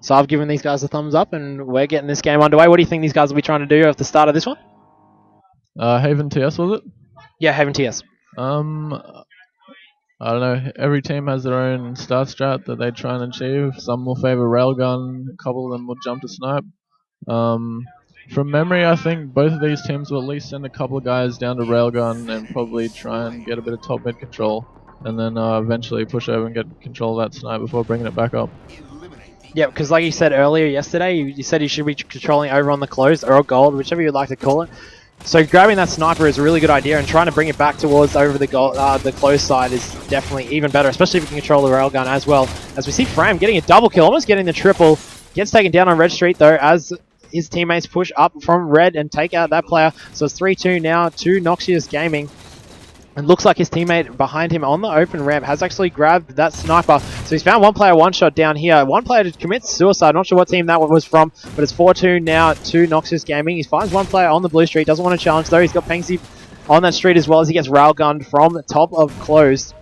So I've given these guys a thumbs up, and we're getting this game underway. What do you think these guys will be trying to do at the start of this one? Haven TS, was it? Yeah, Haven TS. I don't know. Every team has their own start strat that they try and achieve. Some will favor railgun, a couple of them will jump to snipe. From memory, I think both of these teams will at least send a couple of guys down to railgun and probably try and get a bit of top mid control, and then eventually push over and get control of that snipe before bringing it back up. Yeah, because like you said earlier yesterday, you said you should be controlling over on the close or gold, whichever you'd like to call it. So grabbing that sniper is a really good idea, and trying to bring it back towards over the gold, the close side is definitely even better, especially if you can control the railgun as well. As we see Fram getting a double kill, almost getting the triple. Gets taken down on Red Street though, as his teammates push up from Red and take out that player. So it's 3-2 now to Noxious Gaming. It looks like his teammate behind him on the open ramp has actually grabbed that sniper. So he's found one player one shot down here. One player commits suicide. Not sure what team that one was from, but it's 4-2 now to Noxious Gaming. He finds one player on the blue street. Doesn't want to challenge though. He's got Pengsy on that street as well as he gets railgunned from the top of closed.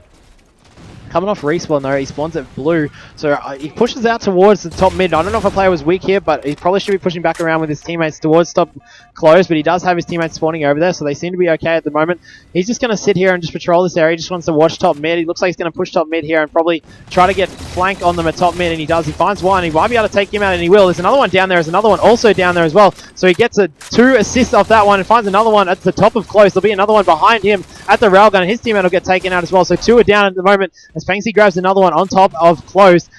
Coming off respawn though, he spawns at blue, so he pushes out towards the top mid. I don't know if a player was weak here, but he probably should be pushing back around with his teammates towards top close, but he does have his teammates spawning over there, so they seem to be okay at the moment. He's just going to sit here and just patrol this area. He just wants to watch top mid. He looks like he's going to push top mid here and probably try to get flank on them at top mid, and he does. He finds one. He might be able to take him out, and he will. There's another one down there. There's another one also down there as well, so he gets 2 assists off that one and finds another one at the top of close. There'll be another one behind him at the railgun, and his teammate will get taken out as well, so 2 are down at the moment as Pengsy grabs another one on top of close.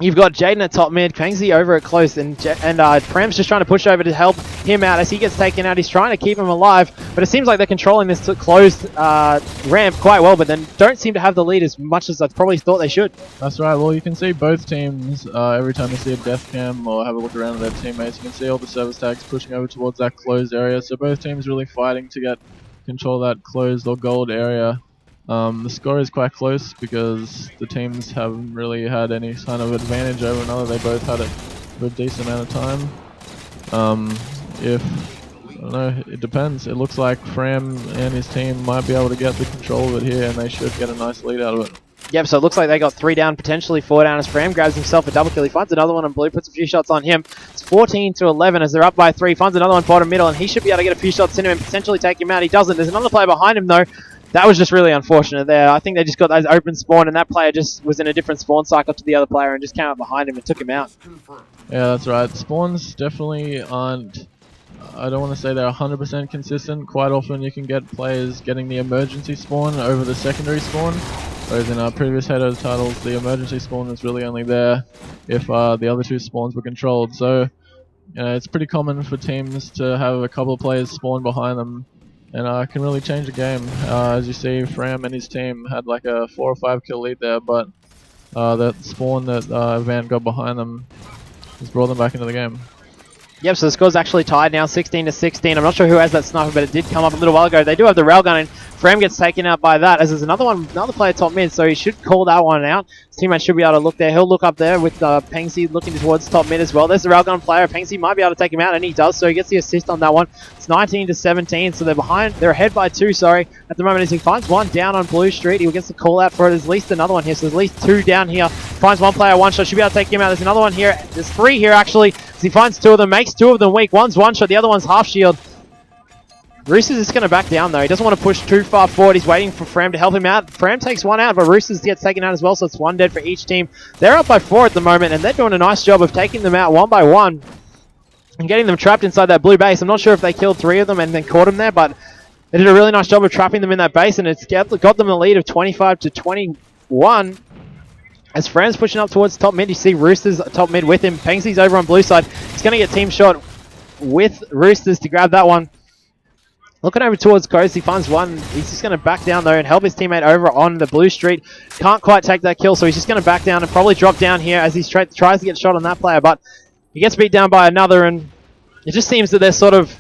You've got Jaden at top mid, Pengsy over at close, and Prem's just trying to push over to help him out as he gets taken out. He's trying to keep him alive, but it seems like they're controlling this closed ramp quite well, but then don't seem to have the lead as much as I probably thought they should. That's right. Well, you can see both teams, every time you see a death cam or have a look around at their teammates, you can see all the service tags pushing over towards that closed area, so both teams really fighting to get control of that closed or gold area. The score is quite close because the teams haven't really had any kind of advantage over another. They both had it for a decent amount of time. I don't know, it depends. It looks like Fram and his team might be able to get the control of it here, and they should get a nice lead out of it. Yep, so it looks like they got 3 down, potentially 4 down as Fram grabs himself a double kill. He finds another one on blue, puts a few shots on him. It's 14-11 as they're up by 3. Finds another one bottom middle, and he should be able to get a few shots in him and potentially take him out. He doesn't. There's another player behind him though. That was just really unfortunate there. I think they just got those open spawn, and that player just was in a different spawn cycle to the other player and just came up behind him and took him out. Yeah, that's right. Spawns definitely aren't, I don't want to say they're 100% consistent. Quite often you can get players getting the emergency spawn over the secondary spawn, whereas in our previous header titles, the emergency spawn was really only there if the other 2 spawns were controlled. So, you know, it's pretty common for teams to have a couple of players spawn behind them, and can really change the game. As you see, Fram and his team had like a 4 or 5 kill lead there, but that spawn that Avant got behind them has brought them back into the game. Yep, so the score's actually tied now, 16-16. I'm not sure who has that sniper, but it did come up a little while ago. They do have the railgun, and Fram gets taken out by that, as there's another player top mid, so he should call that one out. His teammate should be able to look there. He'll look up there with Pengsy looking towards top mid as well. There's the railgun player. Pengsy might be able to take him out, and he does, so he gets the assist on that one. It's 19-17, so they're ahead by 2, sorry, at the moment as he finds one down on Blue Street. He gets the call out for it. There's at least another one here, so there's at least 2 down here. Finds one player, one shot, should be able to take him out. There's another one here. There's 3 here, actually. He finds 2 of them, makes 2 of them weak. One's one shot, the other one's half shield. Roosters is going to back down though. He doesn't want to push too far forward. He's waiting for Fram to help him out. Fram takes one out, but Roosters gets taken out as well, so it's 1 dead for each team. They're up by 4 at the moment, and they're doing a nice job of taking them out one by one and getting them trapped inside that blue base. I'm not sure if they killed 3 of them and then caught them there, but they did a really nice job of trapping them in that base, and it's got them a lead of 25-21. As Fram's pushing up towards top mid, you see Roosters top mid with him. Pengsy's over on blue side. He's going to get team shot with Roosters to grab that one. Looking over towards Coast, he finds one. He's just going to back down though and help his teammate over on the blue street. Can't quite take that kill, so he's just going to back down and probably drop down here as he tries to get shot on that player, but he gets beat down by another, and it just seems that they're sort of,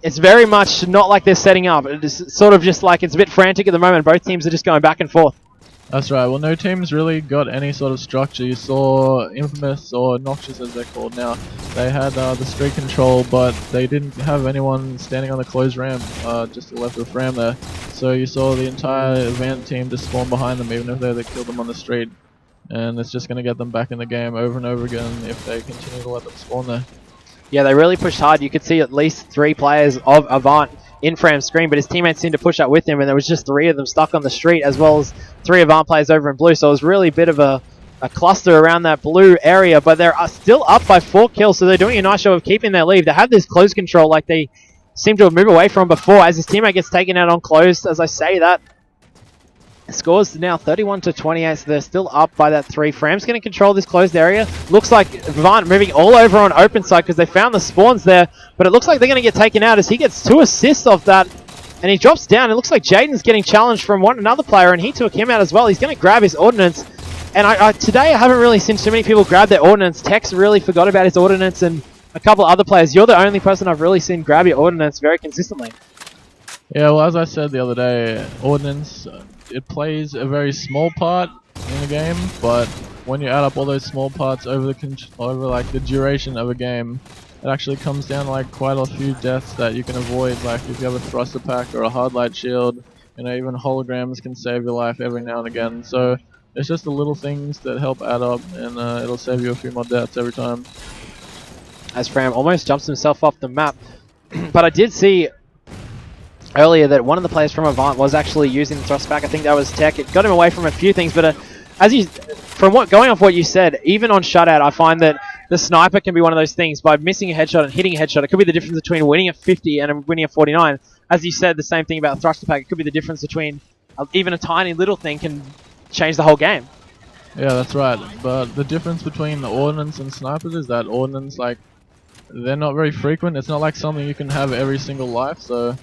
it's very much not like they're setting up. It's sort of just like it's a bit frantic at the moment. Both teams are just going back and forth. That's right. Well, no team's really got any sort of structure. You saw Infamous, or Noxious as they're called now. They had the street control, but they didn't have anyone standing on the closed ramp, just to the left of Fram there. So you saw the entire Avant team just spawn behind them, even if they killed them on the street. and it's just going to get them back in the game over and over again if they continue to let them spawn there. Yeah, they really pushed hard. You could see at least 3 players of Avant in Fram's screen, but his teammates seemed to push up with him, and there was just 3 of them stuck on the street, as well as 3 Avant players over in blue. So it was really a bit of a cluster around that blue area, but they're still up by 4 kills, so they're doing a nice job of keeping their lead. They have this close control like they seem to have moved away from before, as his teammate gets taken out on close. As I say that, scores now 31-28, so they're still up by that 3. Fram's going to control this closed area. Looks like Avant moving all over on open side because they found the spawns there, but it looks like they're going to get taken out as he gets 2 assists off that, and he drops down. It looks like Jaden's getting challenged from another player, and he took him out as well. He's going to grab his ordnance, and today I haven't really seen too many people grab their ordnance. Tex really forgot about his ordnance, and a couple other players. You're the only person I've really seen grab your ordnance very consistently. Yeah, well, as I said the other day, ordnance, it plays a very small part in the game, but when you add up all those small parts over the duration of a game, it actually comes down to like quite a few deaths that you can avoid. Like if you have a thruster pack or a hard light shield, you know, even holograms can save your life every now and again. So it's just the little things that help add up, and it'll save you a few more deaths every time. As Fram almost jumps himself off the map, but I did see earlier that one of the players from Avant was actually using the thrust back. I think that was Tech. It got him away from a few things, but going off what you said, even on shutout, I find that the sniper can be one of those things. By missing a headshot and hitting a headshot, it could be the difference between winning a 50 and winning a 49. As you said, the same thing about thruster pack. It could be the difference between even a tiny little thing can change the whole game. Yeah, that's right. But the difference between the ordnance and snipers is that ordnance, like, they're not very frequent. It's not like something you can have every single life, so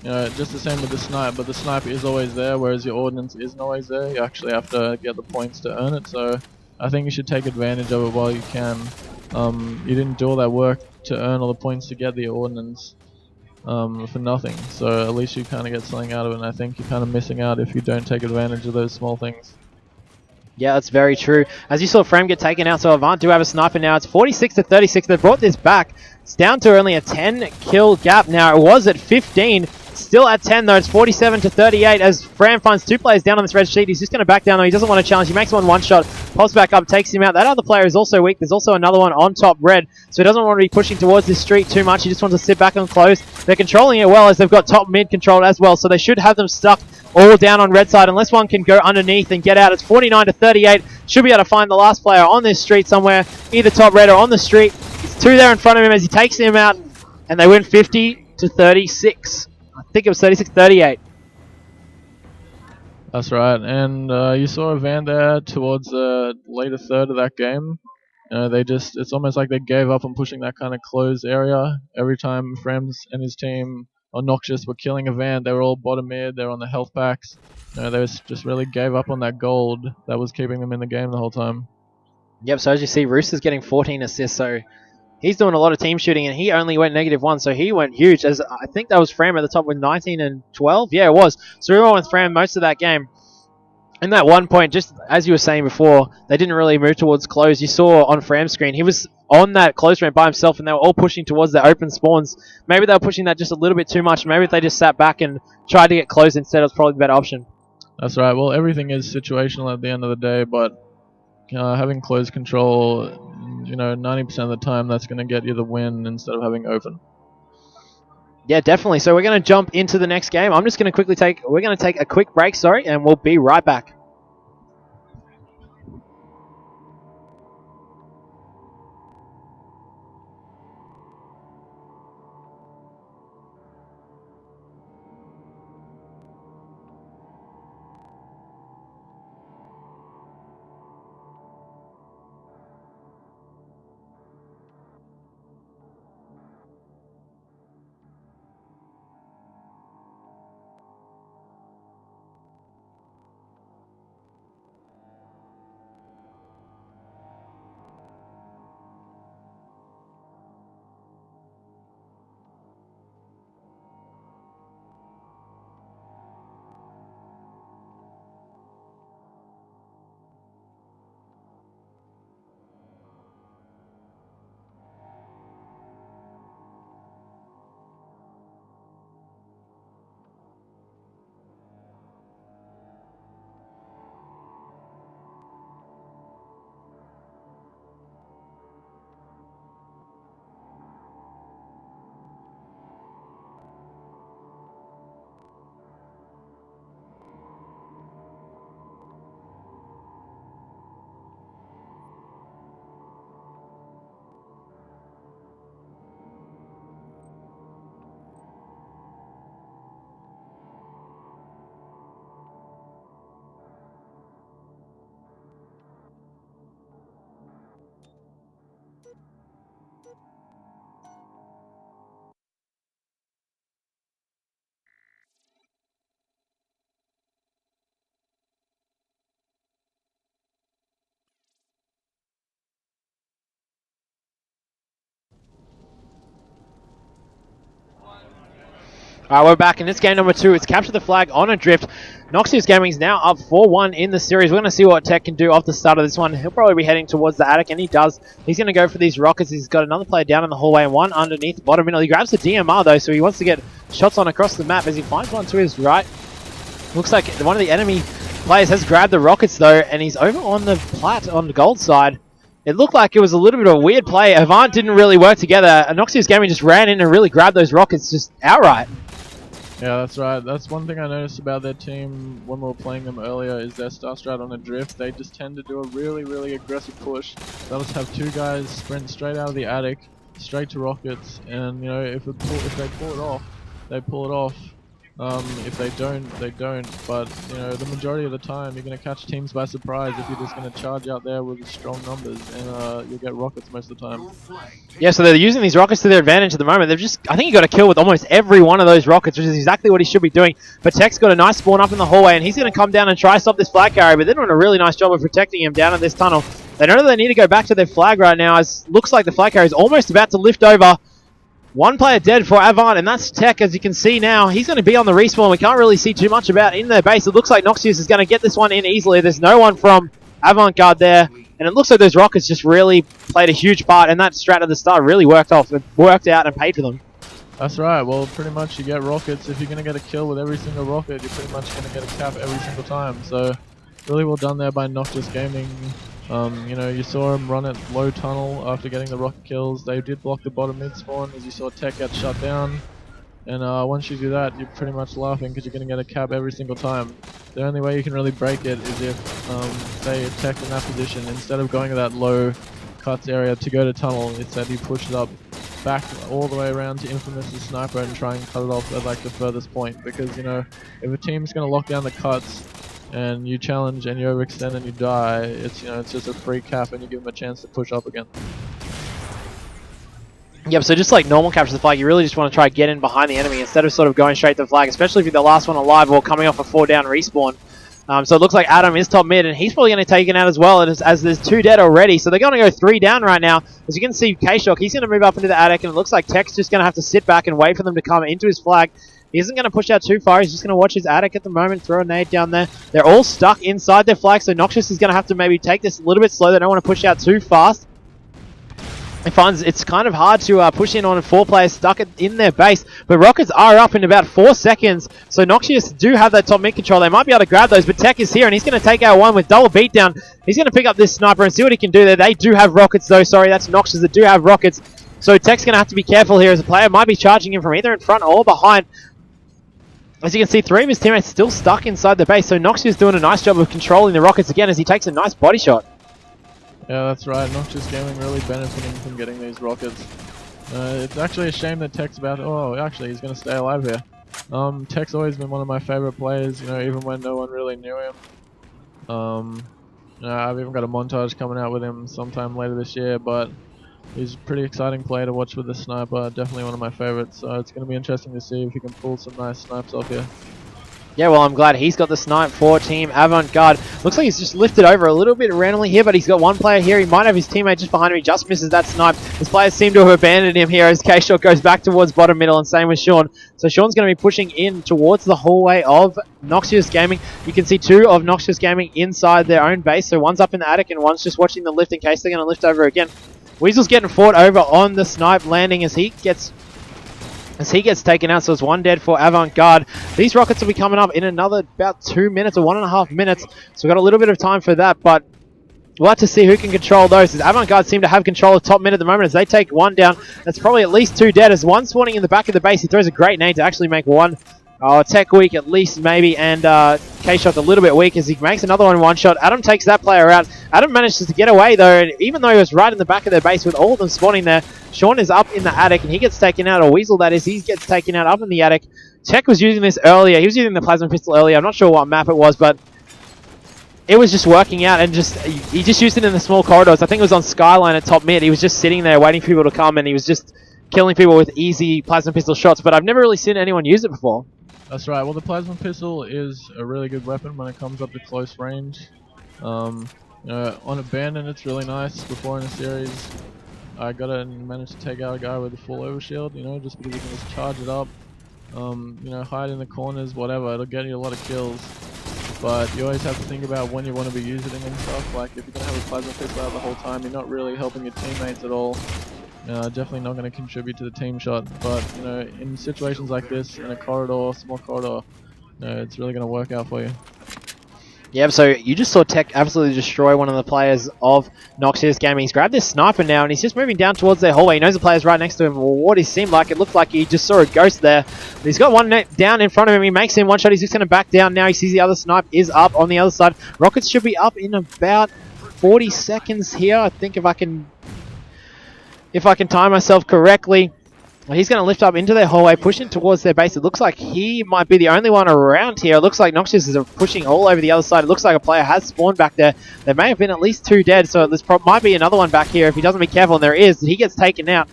you know, just the same with the snipe, but the snipe is always there, whereas your ordnance isn't always there. You actually have to get the points to earn it, so I think you should take advantage of it while you can. You didn't do all that work to earn all the points to get the ordnance for nothing, so at least you kind of get something out of it, and I think you're kind of missing out if you don't take advantage of those small things. Yeah, that's very true. As you saw Frame get taken out, so Avant do have a sniper now. It's 46-36. They've brought this back. It's down to only a 10-kill gap now. It was at 15. Still at 10, though. It's 47-38 as Fram finds 2 players down on this red sheet. He's just going to back down, though. He doesn't want to challenge. He makes one shot, pops back up, takes him out. That other player is also weak. There's also another one on top red, so he doesn't want to be pushing towards this street too much. He just wants to sit back and close. They're controlling it well as they've got top mid controlled as well, so they should have them stuck all down on red side unless one can go underneath and get out. It's 49-38. Should be able to find the last player on this street somewhere, either top red or on the street. It's 2 there in front of him as he takes him out, and they win 50-36. I think it was 36-38. That's right, and you saw Avant there towards the later third of that game. It's almost like they gave up on pushing that kind of closed area. Every time Frems and his team or Noxious were killing Avant, they were all bottom mid, they were on the health packs. They just really gave up on that gold that was keeping them in the game the whole time. Yep, so as you see, Rooster's getting 14 assists, so he's doing a lot of team shooting, and he only went -1, so he went huge. As I think that was Fram at the top with 19 and 12. Yeah, it was. So we went with Fram most of that game. And that one point, just as you were saying before, they didn't really move towards close. You saw on Fram's screen, he was on that close ramp by himself, and they were all pushing towards the open spawns. Maybe they were pushing that just a little bit too much. Maybe if they just sat back and tried to get close instead, it was probably the better option. That's right. Well, everything is situational at the end of the day, but having close control, 90% of the time, that's going to get you the win instead of having open. Yeah, definitely. So we're going to jump into the next game. I'm just going to we're going to take a quick break, and we'll be right back. Alright, we're back, and it's game number 2. It's capture the flag on a drift. Noxious Gaming's now up 4-1 in the series. We're going to see what Tech can do off the start of this one. He'll probably be heading towards the attic, and he does. He's going to go for these rockets. He's got another player down in the hallway and one underneath the bottom middle. He grabs the DMR, though, so he wants to get shots on across the map as he finds one to his right. Looks like one of the enemy players has grabbed the rockets, though, and he's over on the plat on the gold side. It looked like it was a little bit of a weird play. Avant didn't really work together. Noxious Gaming just ran in and really grabbed those rockets just outright. Yeah, that's right. That's one thing I noticed about their team when we were playing them earlier is their star strat on a drift. They just tend to do a really, really aggressive push. They'll just have two guys sprint straight out of the attic, straight to rockets, and you know if they pull it off, they pull it off. If they don't, they don't. But you know, the majority of the time, you're going to catch teams by surprise if you're just going to charge out there with strong numbers, and you'll get rockets most of the time. Yeah, so they're using these rockets to their advantage at the moment. I think he got a kill with almost every one of those rockets, which is exactly what he should be doing. But Tech's got a nice spawn up in the hallway, and he's going to come down and try to stop this flag carrier, but they're doing a really nice job of protecting him down in this tunnel. They know that they need to go back to their flag right now, as looks like the flag carrier is almost about to lift over. One player dead for Avant, and that's Tech, as you can see now. He's going to be on the respawn. We can't really see too much about in their base. It looks like Noxious is going to get this one in easily. There's no one from Avant-Garde there, and it looks like those rockets just really played a huge part, and that strat at the start really worked out and paid for them. That's right. Well, pretty much you get rockets. If you're going to get a kill with every single rocket, you're pretty much going to get a cap every single time. So, really well done there by Noxious Gaming. You know, you saw him run at low tunnel after getting the rocket kills. They did block the bottom mid spawn as you saw Tech get shut down. And once you do that, you're pretty much laughing because you're going to get a cap every single time. The only way you can really break it is if, say, Tech in that position, instead of going to that low cuts area to go to tunnel, it's that he pushes up back all the way around to Infamous' sniper and try and cut it off at like the furthest point. Because, you know, if a team's going to lock down the cuts, and you challenge and you overextend and you die, it's, you know, it's just a free cap and you give them a chance to push up again. Yep, so just like normal capture the flag, you really just want to try to get in behind the enemy instead of sort of going straight to the flag, especially if you're the last one alive or coming off a 4-down respawn. So it looks like Adam is top mid, and he's probably going to take it out as well, as there's 2 dead already. So they're going to go 3 down right now. As you can see, K-Shock, he's going to move up into the attic, and it looks like Tech's just going to have to sit back and wait for them to come into his flag. He isn't going to push out too far. He's just going to watch his attic at the moment, throw a nade down there. They're all stuck inside their flag, so Noxious is going to have to maybe take this a little bit slow. They don't want to push out too fast. He finds it's kind of hard to push in on 4 players stuck in their base, but rockets are up in about 4 seconds, so Noxious do have that top mid control. They might be able to grab those, but Tech is here, and he's going to take out one with double beatdown. He's going to pick up this sniper and see what he can do there. They do have rockets, though. Sorry, that's Noxious that do have rockets. So Tech's going to have to be careful here, as a player might be charging him from either in front or behind. As you can see, 3 of his teammates still stuck inside the base, so Noxious doing a nice job of controlling the rockets again as he takes a nice body shot. Yeah, that's right. Noxious Gaming really benefiting from getting these rockets. It's actually a shame that Tech's about... Oh, actually, he's going to stay alive here. Tech's always been one of my favorite players, you know, even when no one really knew him. You know, I've even got a montage coming out with him sometime later this year, but he's a pretty exciting player to watch with the sniper. Definitely one of my favorites. So it's going to be interesting to see if he can pull some nice snipes off here. Yeah, well, I'm glad he's got the snipe for Team Avant-Garde. Looks like he's just lifted over a little bit randomly here, but he's got one player here. He might have his teammate just behind him. He just misses that snipe. His players seem to have abandoned him here as K-Shot goes back towards bottom middle, and same with Sean. So Sean's going to be pushing in towards the hallway of Noxious Gaming. You can see 2 of Noxious Gaming inside their own base. So one's up in the attic and one's just watching the lift in case they're going to lift over again. Weasel's getting fought over on the snipe landing as he gets taken out, so it's 1 dead for Avant-Garde. These rockets will be coming up in another about 2 minutes or 1.5 minutes, so we've got a little bit of time for that, but we'll have to see who can control those, as Avant-Garde seem to have control of top mid at the moment as they take 1 down. That's probably at least 2 dead, as one spawning in the back of the base. He throws a great nade to actually make 1. Tech weak at least maybe, and K-Shot a little bit weak as he makes another one shot. Adam takes that player out. Adam manages to get away though, and even though he was right in the back of their base with all of them spawning there, Sean is up in the attic and he gets taken out, or Weasel that is, he gets taken out up in the attic. Tech was using this earlier. He was using the plasma pistol earlier. I'm not sure what map it was, but it was just working out, and he just used it in the small corridors. I think it was on Skyline at top mid. He was just sitting there waiting for people to come, and he was just killing people with easy plasma pistol shots, but I've never really seen anyone use it before. That's right. Well, the plasma pistol is a really good weapon when it comes up to close range. You know, on Abandon, it's really nice. Before in the series, I got it and managed to take out a guy with a full overshield, you know, just because you can just charge it up You know, hide in the corners, whatever. It'll get you a lot of kills. But you always have to think about when you want to be using it and stuff. Like, if you're going to have a plasma pistol out the whole time, you're not really helping your teammates at all. Definitely not going to contribute to the team shot. But, you know, in situations like this, in a corridor, small corridor, you know, it's really going to work out for you. Yeah, so you just saw Tech absolutely destroy one of the players of Noxious Gaming. He's grabbed this sniper now, and he's just moving down towards their hallway. He knows the player's right next to him. Well, what he seemed like, it looked like he just saw a ghost there. But he's got one down in front of him. He makes him one shot. He's just going to back down now. He sees the other snipe is up on the other side. Rockets should be up in about 40 seconds here. I think if I can time myself correctly. He's going to lift up into their hallway, pushing towards their base. It looks like he might be the only one around here. It looks like Noxious is pushing all over the other side. It looks like a player has spawned back there. There may have been at least 2 dead, so this might be another one back here. If he doesn't be careful, and there is, he gets taken out.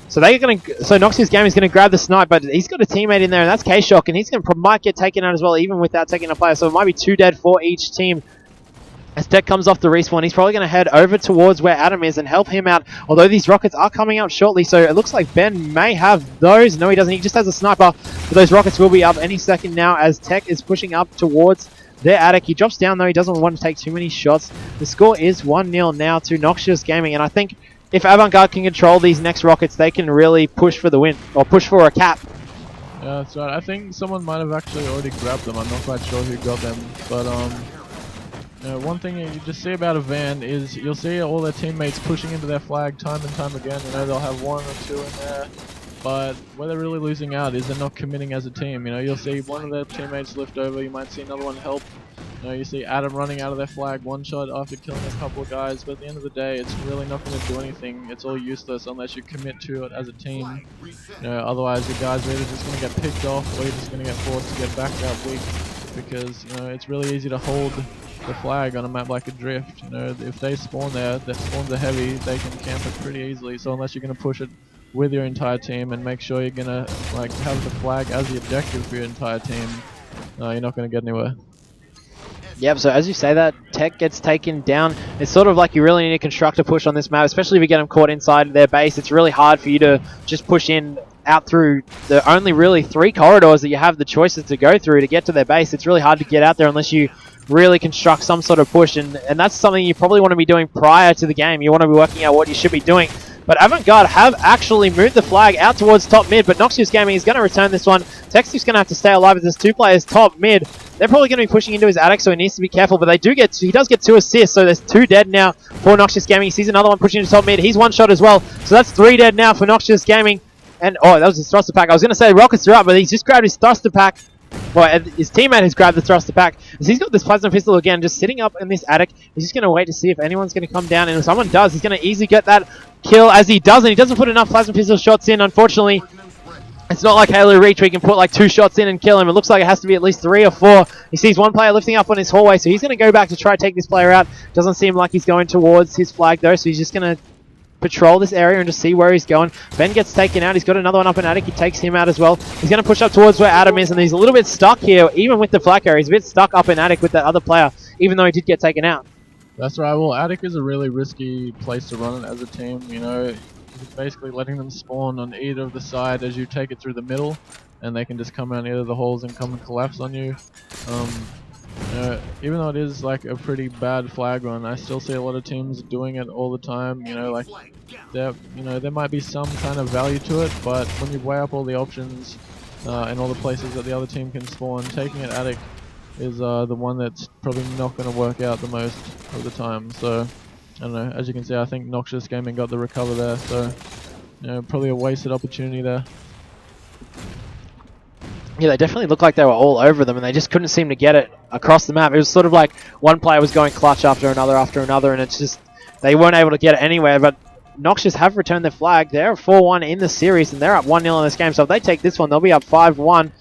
So Noxious Gaming is going to grab the snipe, but he's got a teammate in there, and that's K-Shock, and might get taken out as well, even without taking a player. So it might be 2 dead for each team. As Tech comes off the respawn, he's probably going to head over towards where Adam is and help him out. Although these rockets are coming out shortly, so it looks like Ben may have those. No, he doesn't. He just has a sniper. But those rockets will be up any second now as Tech is pushing up towards their attic. He drops down, though. He doesn't want to take too many shots. The score is 1-0 now to Noxious Gaming. And I think if Avant can control these next rockets, they can really push for the win, or push for a cap. Yeah, that's right. I think someone might have actually already grabbed them. I'm not quite sure who got them. But, one thing you just see about Avant is you'll see all their teammates pushing into their flag time and time again. You know, they'll have 1 or 2 in there, but where they're really losing out is they're not committing as a team. You know, you'll see one of their teammates lift over, you might see another one help. You know, you see Adam running out of their flag one shot after killing a couple of guys, but at the end of the day, it's really not going to do anything. It's all useless unless you commit to it as a team. You know, otherwise the guys are either just going to get picked off or you're just going to get forced to get backed out weak, because, you know, it's really easy to hold the flag on a map like Adrift. You know, if they spawn there, their spawns are heavy, they can camp it pretty easily. So unless you're going to push it with your entire team and make sure you're going to like have the flag as the objective for your entire team, you're not going to get anywhere. Yep, so as you say that, Tech gets taken down. It's sort of like you really need to construct a push on this map, especially if you get them caught inside their base. It's really hard for you to just push in out through the only really 3 corridors that you have the choices to go through to get to their base. It's really hard to get out there unless you really construct some sort of push, and that's something you probably want to be doing prior to the game. You want to be working out what you should be doing. But Avant have actually moved the flag out towards top mid, but Noxious Gaming is going to return this one. Tech's going to have to stay alive as there's 2 players top mid. They're probably going to be pushing into his attic, so he needs to be careful, but he does get 2 assists, so there's 2 dead now for Noxious Gaming. He sees another one pushing into top mid. He's 1 shot as well, so that's 3 dead now for Noxious Gaming. And, oh, that was his thruster pack. I was going to say rockets are up, but he's just grabbed his thruster pack. Well, his teammate has grabbed the thruster pack. So he's got this plasma pistol again, just sitting up in this attic. He's just going to wait to see if anyone's going to come down. And if someone does, he's going to easily get that kill as he doesn't. He doesn't put enough plasma pistol shots in, unfortunately. It's not like Halo Reach where you can put like 2 shots in and kill him. It looks like it has to be at least 3 or 4. He sees one player lifting up on his hallway, so he's going to go back to try to take this player out. Doesn't seem like he's going towards his flag though, so he's just going to patrol this area and just see where he's going. Ben gets taken out. He's got another one up in attic. He takes him out as well. He's going to push up towards where Adam is, and he's a little bit stuck here, even with the flag carrier. He's a bit stuck up in attic with that other player, even though he did get taken out. That's right. Well, attic is a really risky place to run it as a team. You know, you're basically letting them spawn on either of the side as you take it through the middle, and they can just come around either of the holes and come and collapse on you. Even though it is like a pretty bad flag run, I still see a lot of teams doing it all the time. You know, like there might be some kind of value to it, but when you weigh up all the options and all the places that the other team can spawn, taking it attic is the one that's probably not going to work out the most of the time. So I don't know. As you can see, I think Noxious Gaming got the recover there. So probably a wasted opportunity there. Yeah, they definitely looked like they were all over them, and they just couldn't seem to get it across the map. It was sort of like one player was going clutch after another, and it's just they weren't able to get it anywhere. But Noxious have returned their flag. They're 4-1 in the series, and they're up 1-0 in this game. So if they take this one, they'll be up 5-1.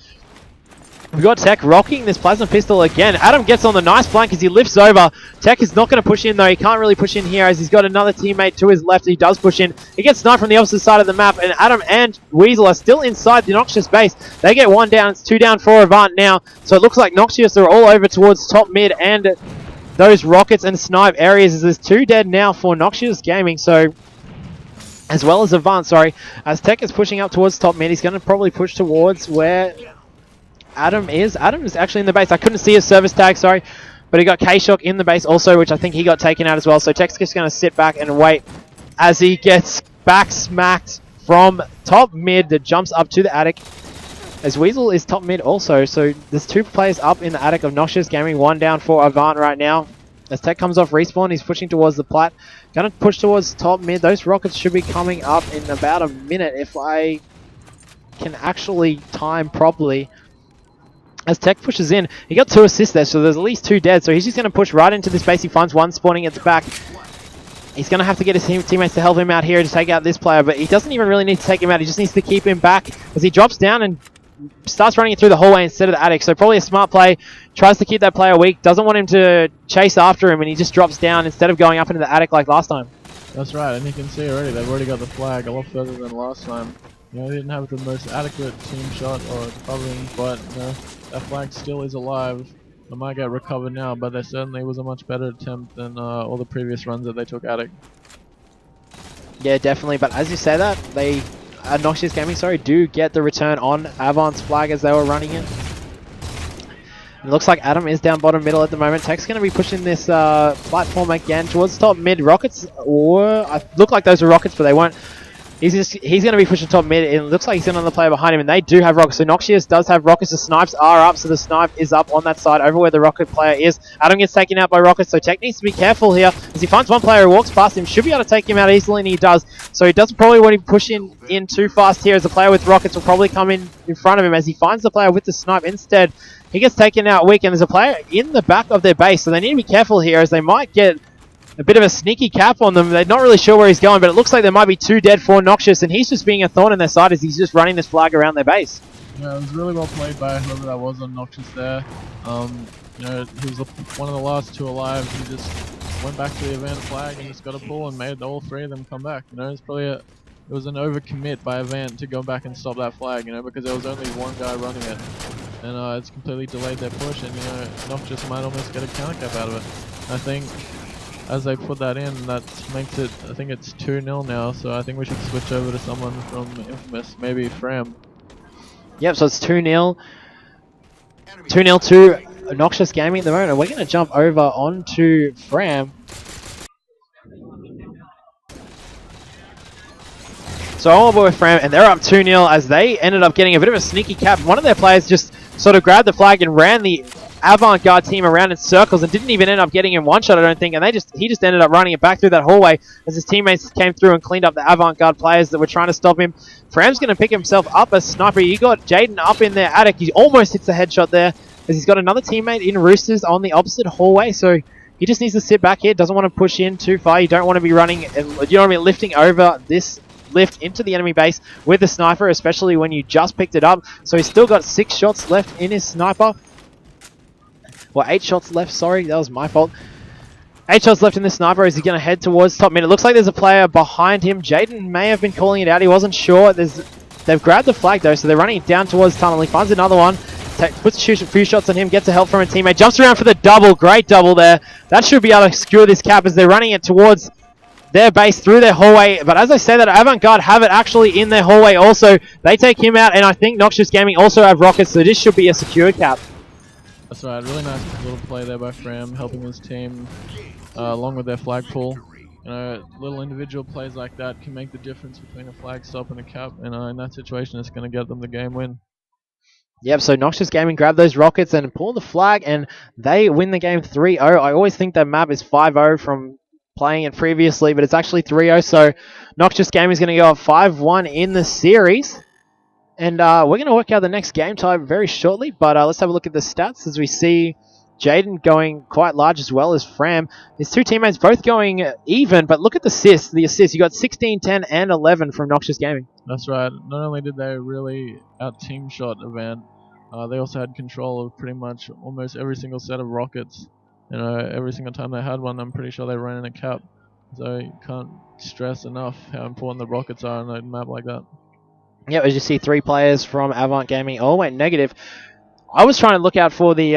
We've got Tech rocking this plasma pistol again. Adam gets on the nice flank as he lifts over. Tech is not going to push in though. He can't really push in here as he's got another teammate to his left. He does push in. He gets sniped from the opposite side of the map, and Adam and Weasel are still inside the Noxious base. They get 1 down. It's 2 down for Avant now. So it looks like Noxious are all over towards top mid and those rockets and snipe areas. There's 2 dead now for Noxious Gaming. So as well as Avant, sorry. As Tech is pushing up towards top mid, he's going to probably push towards where Adam is actually in the base. I couldn't see his service tag, sorry. But he got K-Shock in the base also, which I think he got taken out as well. So Tech's just going to sit back and wait as he gets back smacked from top mid that jumps up to the attic. As Weasel is top mid also. So there's 2 players up in the attic of Noxious Gaming. 1 down for Avant right now. As Tech comes off respawn, he's pushing towards the plat. Going to push towards top mid. Those rockets should be coming up in about a minute if I can actually time properly. As Tech pushes in, he got 2 assists there, so there's at least 2 dead. So he's just going to push right into this base. He finds 1 spawning at the back. He's going to have to get his teammates to help him out here to take out this player, but he doesn't even really need to take him out. He just needs to keep him back as he drops down and starts running it through the hallway instead of the attic. So probably a smart play. Tries to keep that player weak. Doesn't want him to chase after him, and he just drops down instead of going up into the attic like last time. That's right, and you can see already they've already got the flag a lot further than last time. You know, they didn't have the most adequate team shot or covering, but you know, that flag still is alive. It might get recovered now, but there certainly was a much better attempt than all the previous runs that they took attic. Yeah, definitely. But as you say that, they, Noxious Gaming, sorry, do get the return on Avant's flag as they were running it. It looks like Adam is down bottom middle at the moment. Tech's going to be pushing this platform again towards top mid. Rockets look like those are rockets, but they weren't. He's going to be pushing top mid. It looks like he's got another player behind him, and they do have rockets. So Noxious does have rockets. The snipes are up, so the snipe is up on that side over where the rocket player is. Adam gets taken out by rockets, so Tech needs to be careful here as he finds one player who walks past him. Should be able to take him out easily, and he does. So he doesn't probably want to push in too fast here, as the player with rockets will probably come in front of him as he finds the player with the snipe instead. He gets taken out weak, and there's a player in the back of their base, so they need to be careful here as they might get a bit of a sneaky cap on them. They're not really sure where he's going, but it looks like there might be 2 dead for Noxious, and he's just being a thorn in their side as he's just running this flag around their base. Yeah, it was really well played by whoever that was on Noxious there. You know, he was one of the last 2 alive. He just went back to the Avant flag and just got a pull and made all 3 of them come back. You know, it was an overcommit by Avant to go back and stop that flag, you know, because there was only 1 guy running it. And it's completely delayed their push, and you know, Noxious might almost get a counter cap out of it. I think as they put that in, that makes it, I think it's 2-0 now, so I think we should switch over to someone from Infamous, maybe Fram. Yep, so it's 2-0. 2-0 to Noxious Gaming at the moment, and we're going to jump over onto Fram. So I'm on board with Fram, and they're up 2-0 as they ended up getting a bit of a sneaky cap. One of their players just sort of grabbed the flag and ran the Avant-Garde team around in circles and didn't even end up getting him one shot, I don't think. And he just ended up running it back through that hallway as his teammates came through and cleaned up the Avant-Garde players that were trying to stop him. Fram's going to pick himself up as sniper. You got Jaden up in their attic. He almost hits the headshot there as he's got another teammate in Roosters on the opposite hallway. So he just needs to sit back here. Doesn't want to push in too far. You don't want to be running, you don't want to be lifting over this lift into the enemy base with the sniper, especially when you just picked it up. So he's still got 6 shots left in his sniper. Well, 8 shots left, sorry, that was my fault. 8 shots left in the sniper as he's going to head towards top mid. It looks like there's a player behind him. Jaden may have been calling it out, he wasn't sure. They've grabbed the flag though, so they're running down towards tunnel. He finds another one, puts a few shots on him, gets a help from a teammate, jumps around for the double, great double there. That should be able to secure this cap as they're running it towards their base through their hallway. But as I say that, Avant-Garde have it actually in their hallway also. They take him out, and I think Noxious Gaming also have rockets, so this should be a secure cap. That's right, really nice little play there by Fram, helping his team along with their flag pull. You know, little individual plays like that can make the difference between a flag stop and a cap, and in that situation it's going to get them the game win. Yep, so Noxious Gaming grab those rockets and pull the flag, and they win the game 3-0. I always think that map is 5-0 from playing it previously, but it's actually 3-0, so Noxious Gaming is going to go up 5-1 in the series. And we're going to work out the next game type very shortly, but let's have a look at the stats as we see Jaden going quite large as well as Fram. His 2 teammates both going even, but look at the assists. You got 16, 10, and 11 from Noxious Gaming. That's right. Not only did they really out-team shot Avant, they also had control of pretty much almost every single set of rockets. You know, every single time they had one, I'm pretty sure they ran in a cap. So you can't stress enough how important the rockets are on a map like that. Yeah, as you see, 3 players from Avant Gaming all went negative. I was trying to look out for the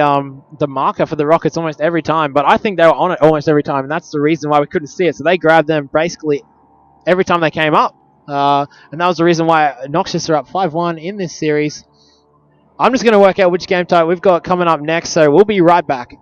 marker for the rockets almost every time, but I think they were on it almost every time, and that's the reason why we couldn't see it. So they grabbed them basically every time they came up, and that was the reason why Noxious are up 5-1 in this series. I'm just going to work out which game type we've got coming up next, so we'll be right back.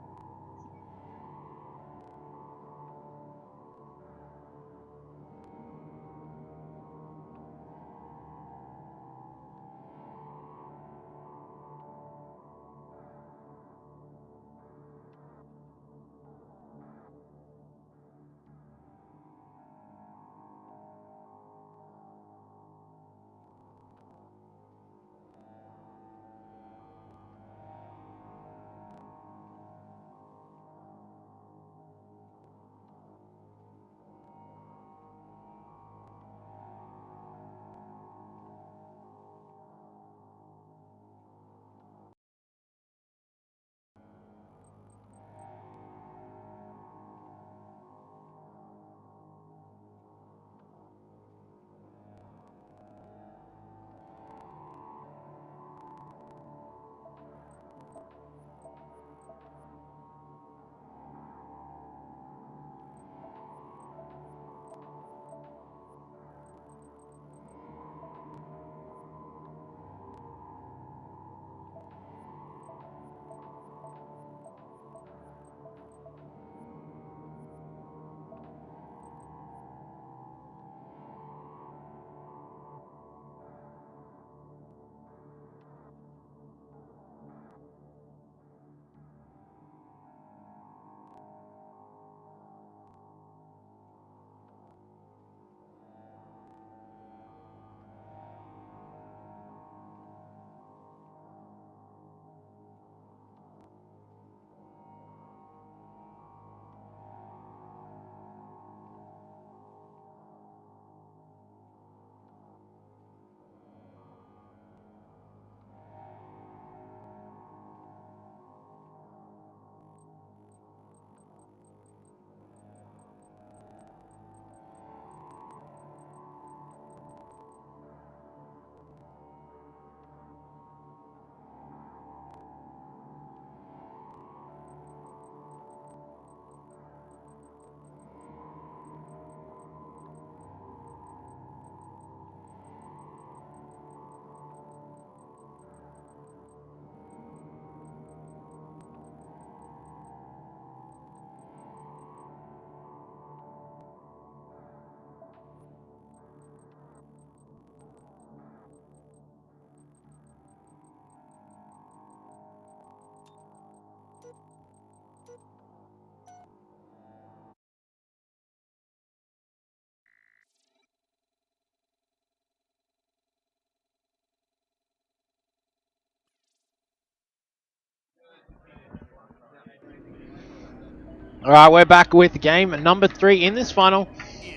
Alright, we're back with game number 3 in this final.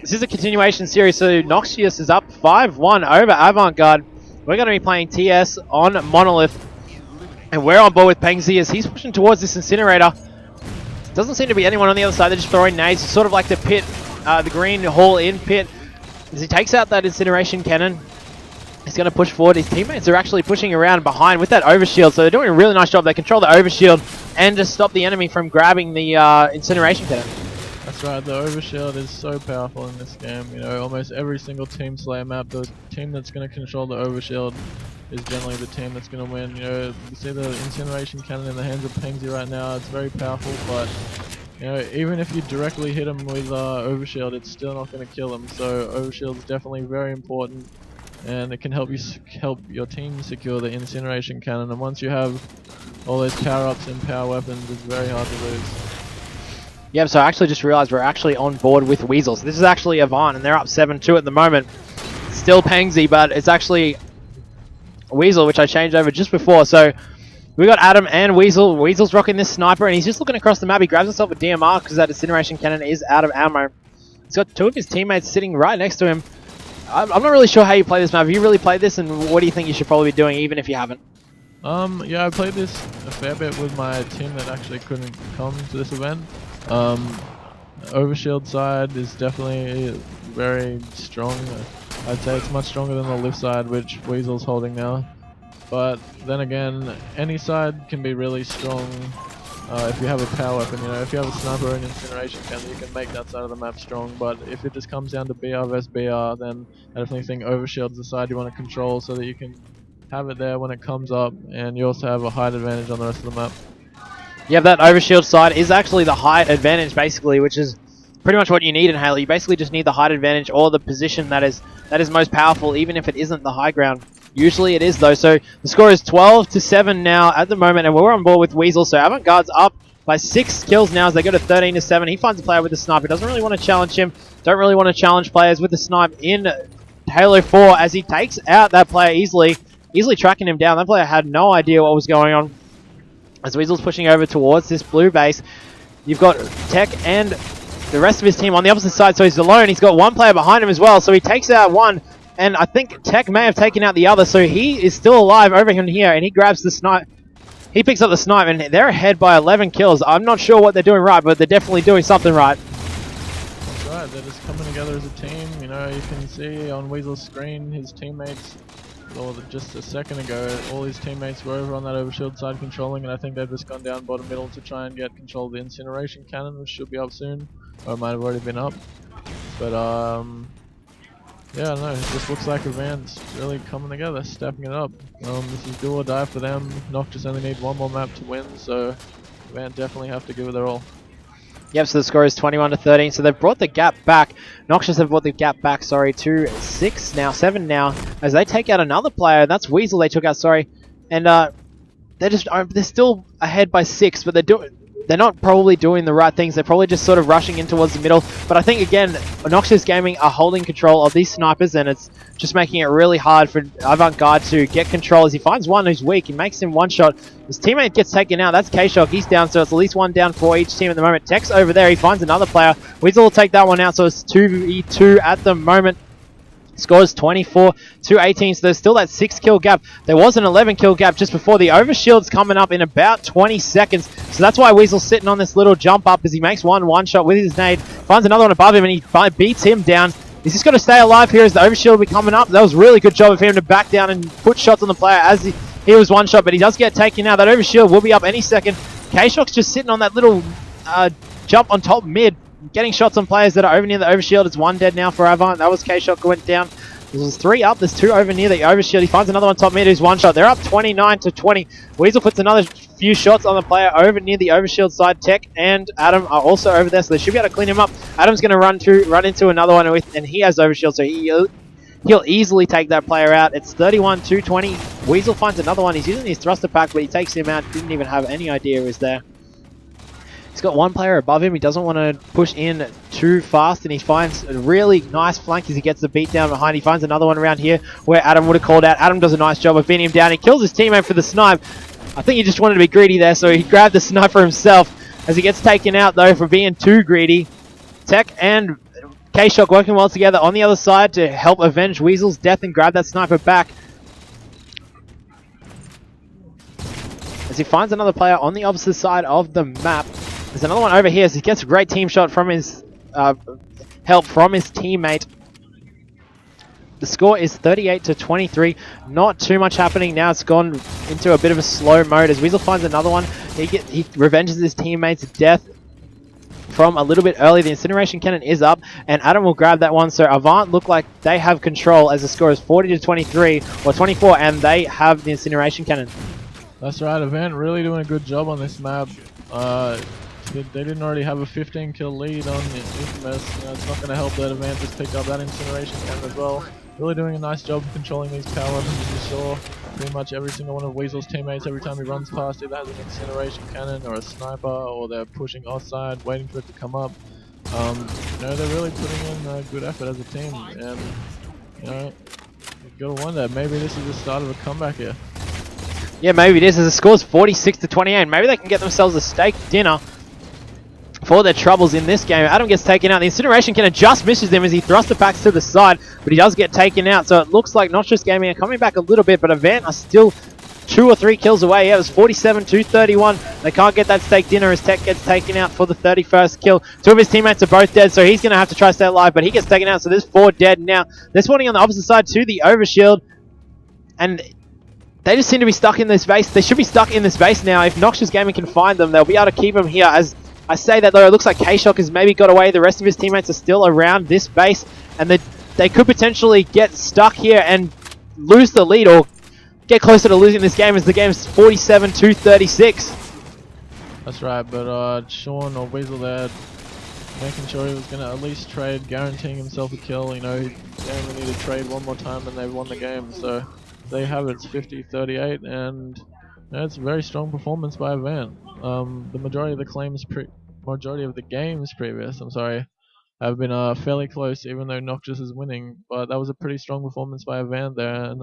This is a continuation series, so Noxious is up 5-1 over Avant. We're going to be playing TS on Monolith. And we're on board with Pengzi as he's pushing towards this incinerator. Doesn't seem to be anyone on the other side, they're just throwing nades. It's sort of like the pit, the green hall in pit. As he takes out that incineration cannon, he's going to push forward. His teammates are actually pushing around behind with that overshield, so they're doing a really nice job. They control the overshield and just stop the enemy from grabbing the incineration cannon. That's right, the overshield is so powerful in this game. You know, almost every single Team Slayer map, the team that's going to control the overshield is generally the team that's going to win. You know, you see the incineration cannon in the hands of Pengzi right now. It's very powerful, but you know, even if you directly hit him with overshield, it's still not going to kill him. So overshield is definitely very important, and it can help you help your team secure the incineration cannon. And once you have all those power-ups and power weapons, it's very hard to lose. Yeah, so I actually just realized we're actually on board with Weasel. So this is actually Avant, and they're up 7-2 at the moment. Still Pengzi, but it's actually Weasel, which I changed over just before. So we got Adam and Weasel. Weasel's rocking this sniper, and he's just looking across the map. He grabs himself a DMR because that incineration cannon is out of ammo. He's got 2 of his teammates sitting right next to him. I'm not really sure how you play this map. Have you really played this, and what do you think you should probably be doing, even if you haven't? Yeah, I played this a fair bit with my team that actually couldn't come to this event. Overshield side is definitely very strong. I'd say it's much stronger than the lift side, which Weasel's holding now. But then again, any side can be really strong if you have a power weapon. You know, if you have a sniper or an incineration cannon, you can make that side of the map strong. But if it just comes down to BR vs BR, then I definitely think Overshield's the side you want to control so that you can have it there when it comes up, and you also have a height advantage on the rest of the map. Yeah, that overshield side is actually the height advantage, basically, which is pretty much what you need in Halo. You basically just need the height advantage or the position that is most powerful, even if it isn't the high ground. Usually it is, though. So the score is 12-7 now at the moment, and we're on board with Weasel. So Avant-Garde's up by 6 kills now as they go to 13-7. He finds a player with the sniper. Doesn't really want to challenge him. Don't really want to challenge players with the snipe in Halo 4 as he takes out that player easily tracking him down. That player had no idea what was going on. As Weasel's pushing over towards this blue base, you've got Tech and the rest of his team on the opposite side, so he's alone. He's got one player behind him as well, so he takes out one, and I think Tech may have taken out the other, so he is still alive over him here, and he grabs the snipe. He picks up the snipe, and they're ahead by 11 kills. I'm not sure what they're doing right, but they're definitely doing something right. That's right, they're just coming together as a team. You know, you can see on Weasel's screen his teammates, or just a second ago, all his teammates were over on that overshield side controlling, and I think they've just gone down bottom middle to try and get control of the incineration cannon, which should be up soon, or it might have already been up. But yeah, I don't know, it just looks like Avant's really coming together, stepping it up. This is do or die for them. Noxious only need one more map to win, so Avant definitely have to give it their all. Yep, so the score is 21-13. So they've brought the gap back. Noxious have brought the gap back, sorry, to 7 now, as they take out another player. That's Weasel they took out, sorry. And they're still ahead by 6, but they're not probably doing the right things. They're probably just sort of rushing in towards the middle. But I think, again, Noxious Gaming are holding control of these snipers, and it's just making it really hard for Avant-Garde to get control. As he finds one who's weak, he makes him one shot. His teammate gets taken out. That's K-Shock. He's down, so it's at least one down for each team at the moment. Tech's over there. He finds another player. Weasel will take that one out, so it's 2v2 at the moment. Scores 24-18, so there's still that 6 kill gap. There was an 11 kill gap just before. The overshield's coming up in about 20 seconds, so that's why Weasel's sitting on this little jump up as he makes one shot with his nade, finds another one above him, and he beats him down. He's just got to stay alive here as the overshield will be coming up. That was a really good job of him to back down and put shots on the player as he was one shot, but he does get taken out. That overshield will be up any second. K-Shock's just sitting on that little jump on top mid, getting shots on players that are over near the overshield. It's 1 dead now for Avant. That was K-Shock who went down. There's 3 up. There's 2 over near the overshield. He finds another one top mid who's one shot. They're up 29-20. Weasel puts another few shots on the player over near the overshield side. Tech and Adam are also over there, so they should be able to clean him up. Adam's going to run into another one, and he has overshield, so he'll easily take that player out. It's 31-20. Weasel finds another one. He's using his thruster pack, but he takes him out. Didn't even have any idea he was there. He's got one player above him. He doesn't want to push in too fast, and he finds a really nice flank as he gets the beat down behind. He finds another one around here where Adam would have called out. Adam does a nice job of beating him down. He kills his teammate for the snipe. I think he just wanted to be greedy there, so he grabbed the sniper himself as he gets taken out, though, for being too greedy. Tech and K-Shock working well together on the other side to help avenge Weasel's death and grab that sniper back. As he finds another player on the opposite side of the map. There's another one over here as he gets a great team shot from his help from his teammate. The score is 38-23. Not too much happening now. It's gone into a bit of a slow mode as Weasel finds another one. He revenges his teammate's death from a little bit early. The incineration cannon is up, and Adam will grab that one. So Avant look like they have control as the score is 40-23 or 24, and they have the incineration cannon. That's right. Avant really doing a good job on this map. They didn't already have a 15 kill lead on the Infamous. You know, it's not going to help that Avant just pick up that incineration cannon as well. Really doing a nice job of controlling these power weapons, as you saw. Pretty much every single one of Weasel's teammates, every time he runs past, either has an incineration cannon or a sniper, or they're pushing offside, waiting for it to come up. You know, they're really putting in a good effort as a team, and you know, you've got to wonder, maybe this is the start of a comeback here. Yeah, maybe it is. As the score's 46-28. Maybe they can get themselves a steak dinner for their troubles in this game. Adam gets taken out. The incineration cannon just misses him as he thruster packs to the side, but he does get taken out. So it looks like Noxious Gaming are coming back a little bit, but Avant are still 2 or 3 kills away. Yeah, it was 47-31. They can't get that steak dinner as Tech gets taken out for the 31st kill. 2 of his teammates are both dead, so he's going to have to try to stay alive, but he gets taken out, so there's 4 dead now. They're spawning on the opposite side to the overshield, and they just seem to be stuck in this base. They should be stuck in this base now. If Noxious Gaming can find them, they'll be able to keep them here. As I say that, though, it looks like K-Shock has maybe got away. The rest of his teammates are still around this base, and they could potentially get stuck here and lose the lead, or get closer to losing this game as the game's 47-36. That's right, but Sean or Weasel there making sure he was going to at least trade, guaranteeing himself a kill. You know, he only need to trade one more time and they've won the game. So there you have it, it's 50-38, and you know, it's a very strong performance by Avant. The majority of the games previous, have been fairly close, even though Noxious is winning. But that was a pretty strong performance by Avant there, and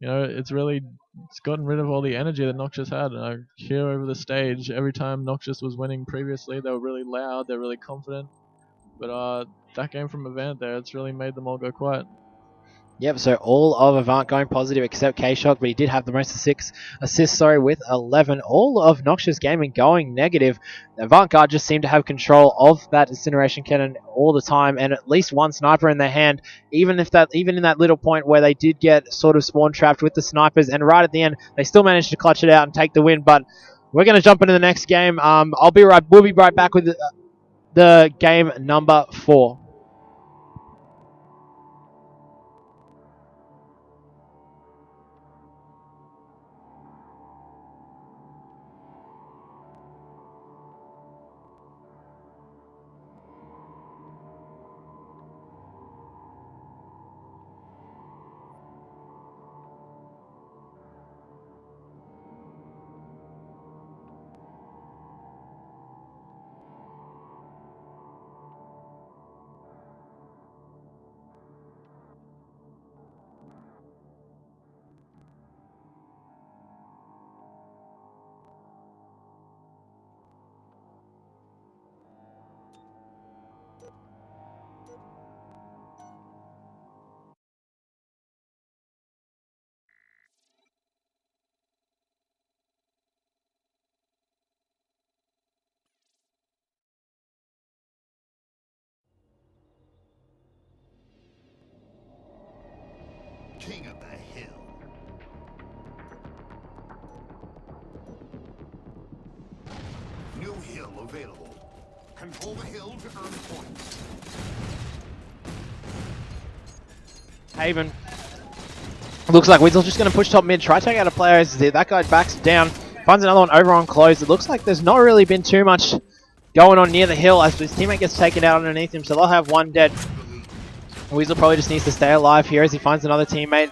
you know, it's gotten rid of all the energy that Noxious had. And I hear over the stage every time Noxious was winning previously, they were really loud, they're really confident. But that game from Avant there, it's really made them all go quiet. Yep, so all of Avant going positive except K-Shock, but he did have the most assists with 11. All of Noxious Gaming going negative. Avant-Garde just seemed to have control of that incineration cannon all the time, and at least one sniper in their hand, even in that little point where they did get sort of spawn trapped with the snipers, and right at the end, they still managed to clutch it out and take the win. But we're going to jump into the next game. We'll be right back with the game number 4. King of the Hill. New hill available. Control the hill to earn points. Haven. Looks like Weasel's just going to push top mid, try to take out a player. That guy backs down, finds another one over on close. It looks like there's not really been too much going on near the hill as his teammate gets taken out underneath him, so they'll have one dead. Weasel probably just needs to stay alive here as he finds another teammate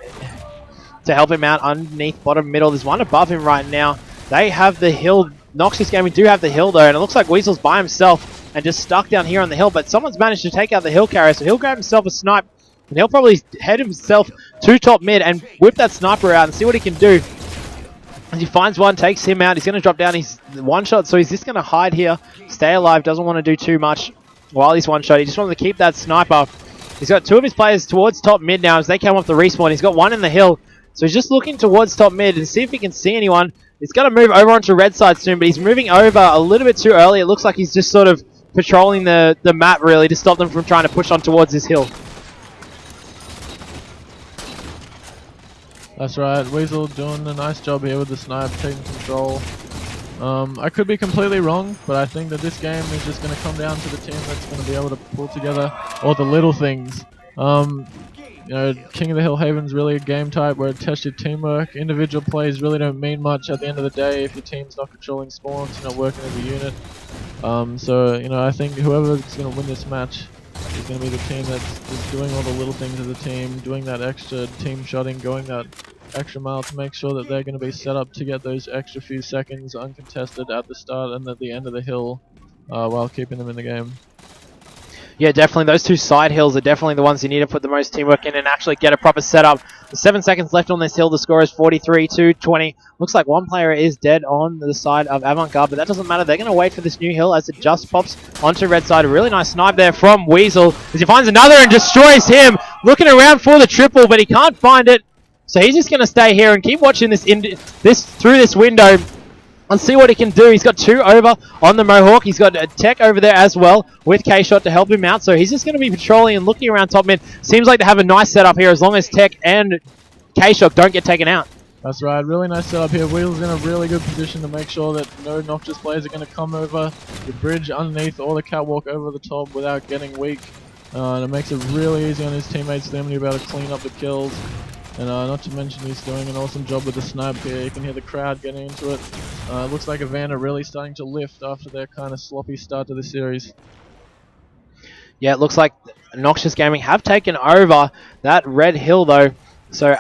to help him out underneath bottom middle. There's one above him right now. They have the hill. Noxious Gaming do have the hill though, and it looks like Weasel's by himself and just stuck down here on the hill, but someone's managed to take out the hill carrier, so he'll grab himself a snipe and he'll probably head himself to top mid and whip that sniper out and see what he can do. As he finds one, takes him out. He's going to drop down. He's one shot, so he's just going to hide here, stay alive, doesn't want to do too much while he's one shot. He just wants to keep that sniper. He's got two of his players towards top mid now as they come off the respawn. He's got one in the hill, so he's just looking towards top mid and see if he can see anyone. He's going to move over onto red side soon, but he's moving over a little bit too early. It looks like he's just sort of patrolling the map really to stop them from trying to push on towards this hill. That's right, Weasel doing a nice job here with the snipe, taking control. I could be completely wrong, but I think that this game is just going to come down to the team that's going to be able to pull together all the little things. You know, King of the Hill Haven's really a game type where it tests your teamwork. Individual plays really don't mean much at the end of the day if your team's not controlling spawns, you're not working as a unit. So, you know, I think whoever's going to win this match is going to be the team that's just doing all the little things as a team, doing that extra team shotting, going that extra mile to make sure that they're going to be set up to get those extra few seconds uncontested at the start and at the end of the hill while keeping them in the game. Yeah, definitely. Those two side hills are definitely the ones you need to put the most teamwork in and actually get a proper setup. There's 7 seconds left on this hill. The score is 43-20. Looks like one player is dead on the side of Avant-Garde, but that doesn't matter. They're going to wait for this new hill as it just pops onto red side. A really nice snipe there from Weasel as he finds another and destroys him. Looking around for the triple, but he can't find it. So he's just going to stay here and keep watching this through this window. Let's see what he can do. He's got 2 over on the Mohawk. He's got a tech over there as well with K-Shot to help him out. So he's just going to be patrolling and looking around top mid. Seems like they have a nice setup here as long as Tech and K-Shot don't get taken out. That's right. Really nice setup here. Wheel's in a really good position to make sure that no Noxious players are going to come over the bridge underneath or the catwalk over the top without getting weak. And it makes it really easy on his teammates. They're going to be able to clean up the kills. And not to mention he's doing an awesome job with the snipe here. You can hear the crowd getting into it. Looks like Avant are really starting to lift after their kind of sloppy start to the series. Yeah, it looks like Noxious Gaming have taken over that red hill though. So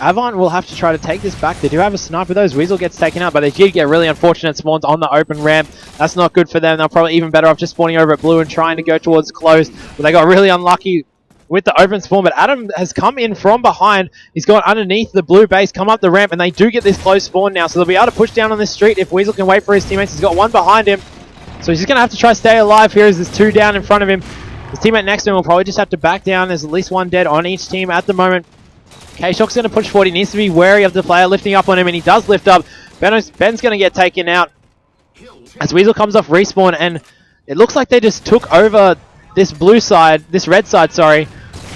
Avant will have to try to take this back. They do have a sniper though. Weasel gets taken out, but they did get really unfortunate spawns on the open ramp. That's not good for them. They're probably even better off just spawning over at blue and trying to go towards close. But they got really unlucky with the open spawn. But Adam has come in from behind. He's gone underneath the blue base, come up the ramp, and they do get this close spawn now. So they'll be able to push down on this street if Weasel can wait for his teammates. He's got one behind him. So he's just going to have to try to stay alive here as there's two down in front of him. His teammate next to him will probably just have to back down. There's at least one dead on each team at the moment. K-Shock's going to push forward. He needs to be wary of the player lifting up on him, and he does lift up. Ben's going to get taken out as Weasel comes off respawn, and it looks like they just took over this blue side, this red side, sorry,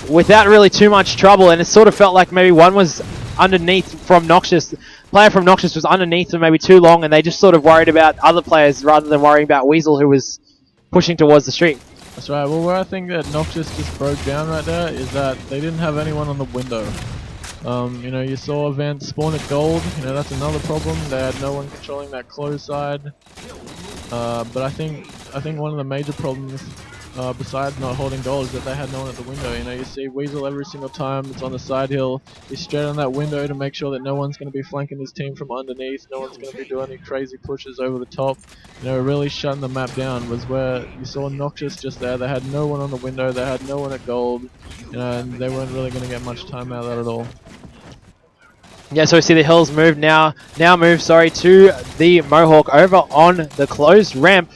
without really too much trouble, and it sort of felt like maybe one was underneath from Noxious. The player from Noxious was underneath for maybe too long, and they just sort of worried about other players rather than worrying about Weasel, who was pushing towards the street. That's right. Well, where I think that Noxious just broke down right there is that they didn't have anyone on the window. You know, you saw Avant spawn at gold. You know, that's another problem. They had no one controlling that close side. But I think one of the major problems, besides not holding gold, is that they had no one at the window. You know, you see Weasel every single time it's on the side hill. He's straight on that window to make sure that no one's going to be flanking his team from underneath. No one's going to be doing any crazy pushes over the top. You know, really shutting the map down was where you saw Noxious just there. They had no one on the window. They had no one at gold. You know, and they weren't really going to get much time out of that at all. Yeah, so we see the hills move now move to the Mohawk over on the closed ramp.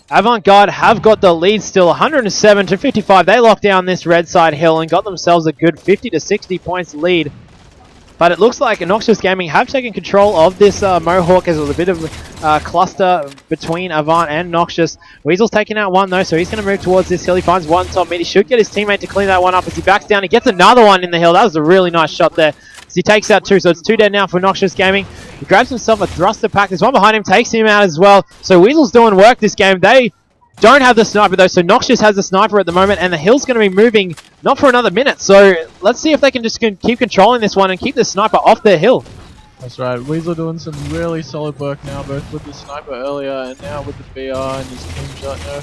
Avant-Garde have got the lead still, 107 to 55. They locked down this red side hill and got themselves a good 50 to 60 points lead. But it looks like Noxious Gaming have taken control of this Mohawk, as it was a bit of a cluster between Avant and Noxious. Weasel's taking out one though, so he's going to move towards this hill. He finds one top mid. He should get his teammate to clean that one up as he backs down. He gets another one in the hill. That was a really nice shot there. So he takes out two, so it's two dead now for Noxious Gaming. He grabs himself a thruster pack. There's one behind him, takes him out as well. So Weasel's doing work this game. They don't have the sniper though, so Noxious has the sniper at the moment, and the hill's going to be moving not for another minute. So let's see if they can just keep controlling this one and keep the sniper off their hill. That's right. Weasel doing some really solid work now, both with the sniper earlier and now with the BR and his team shot. You know,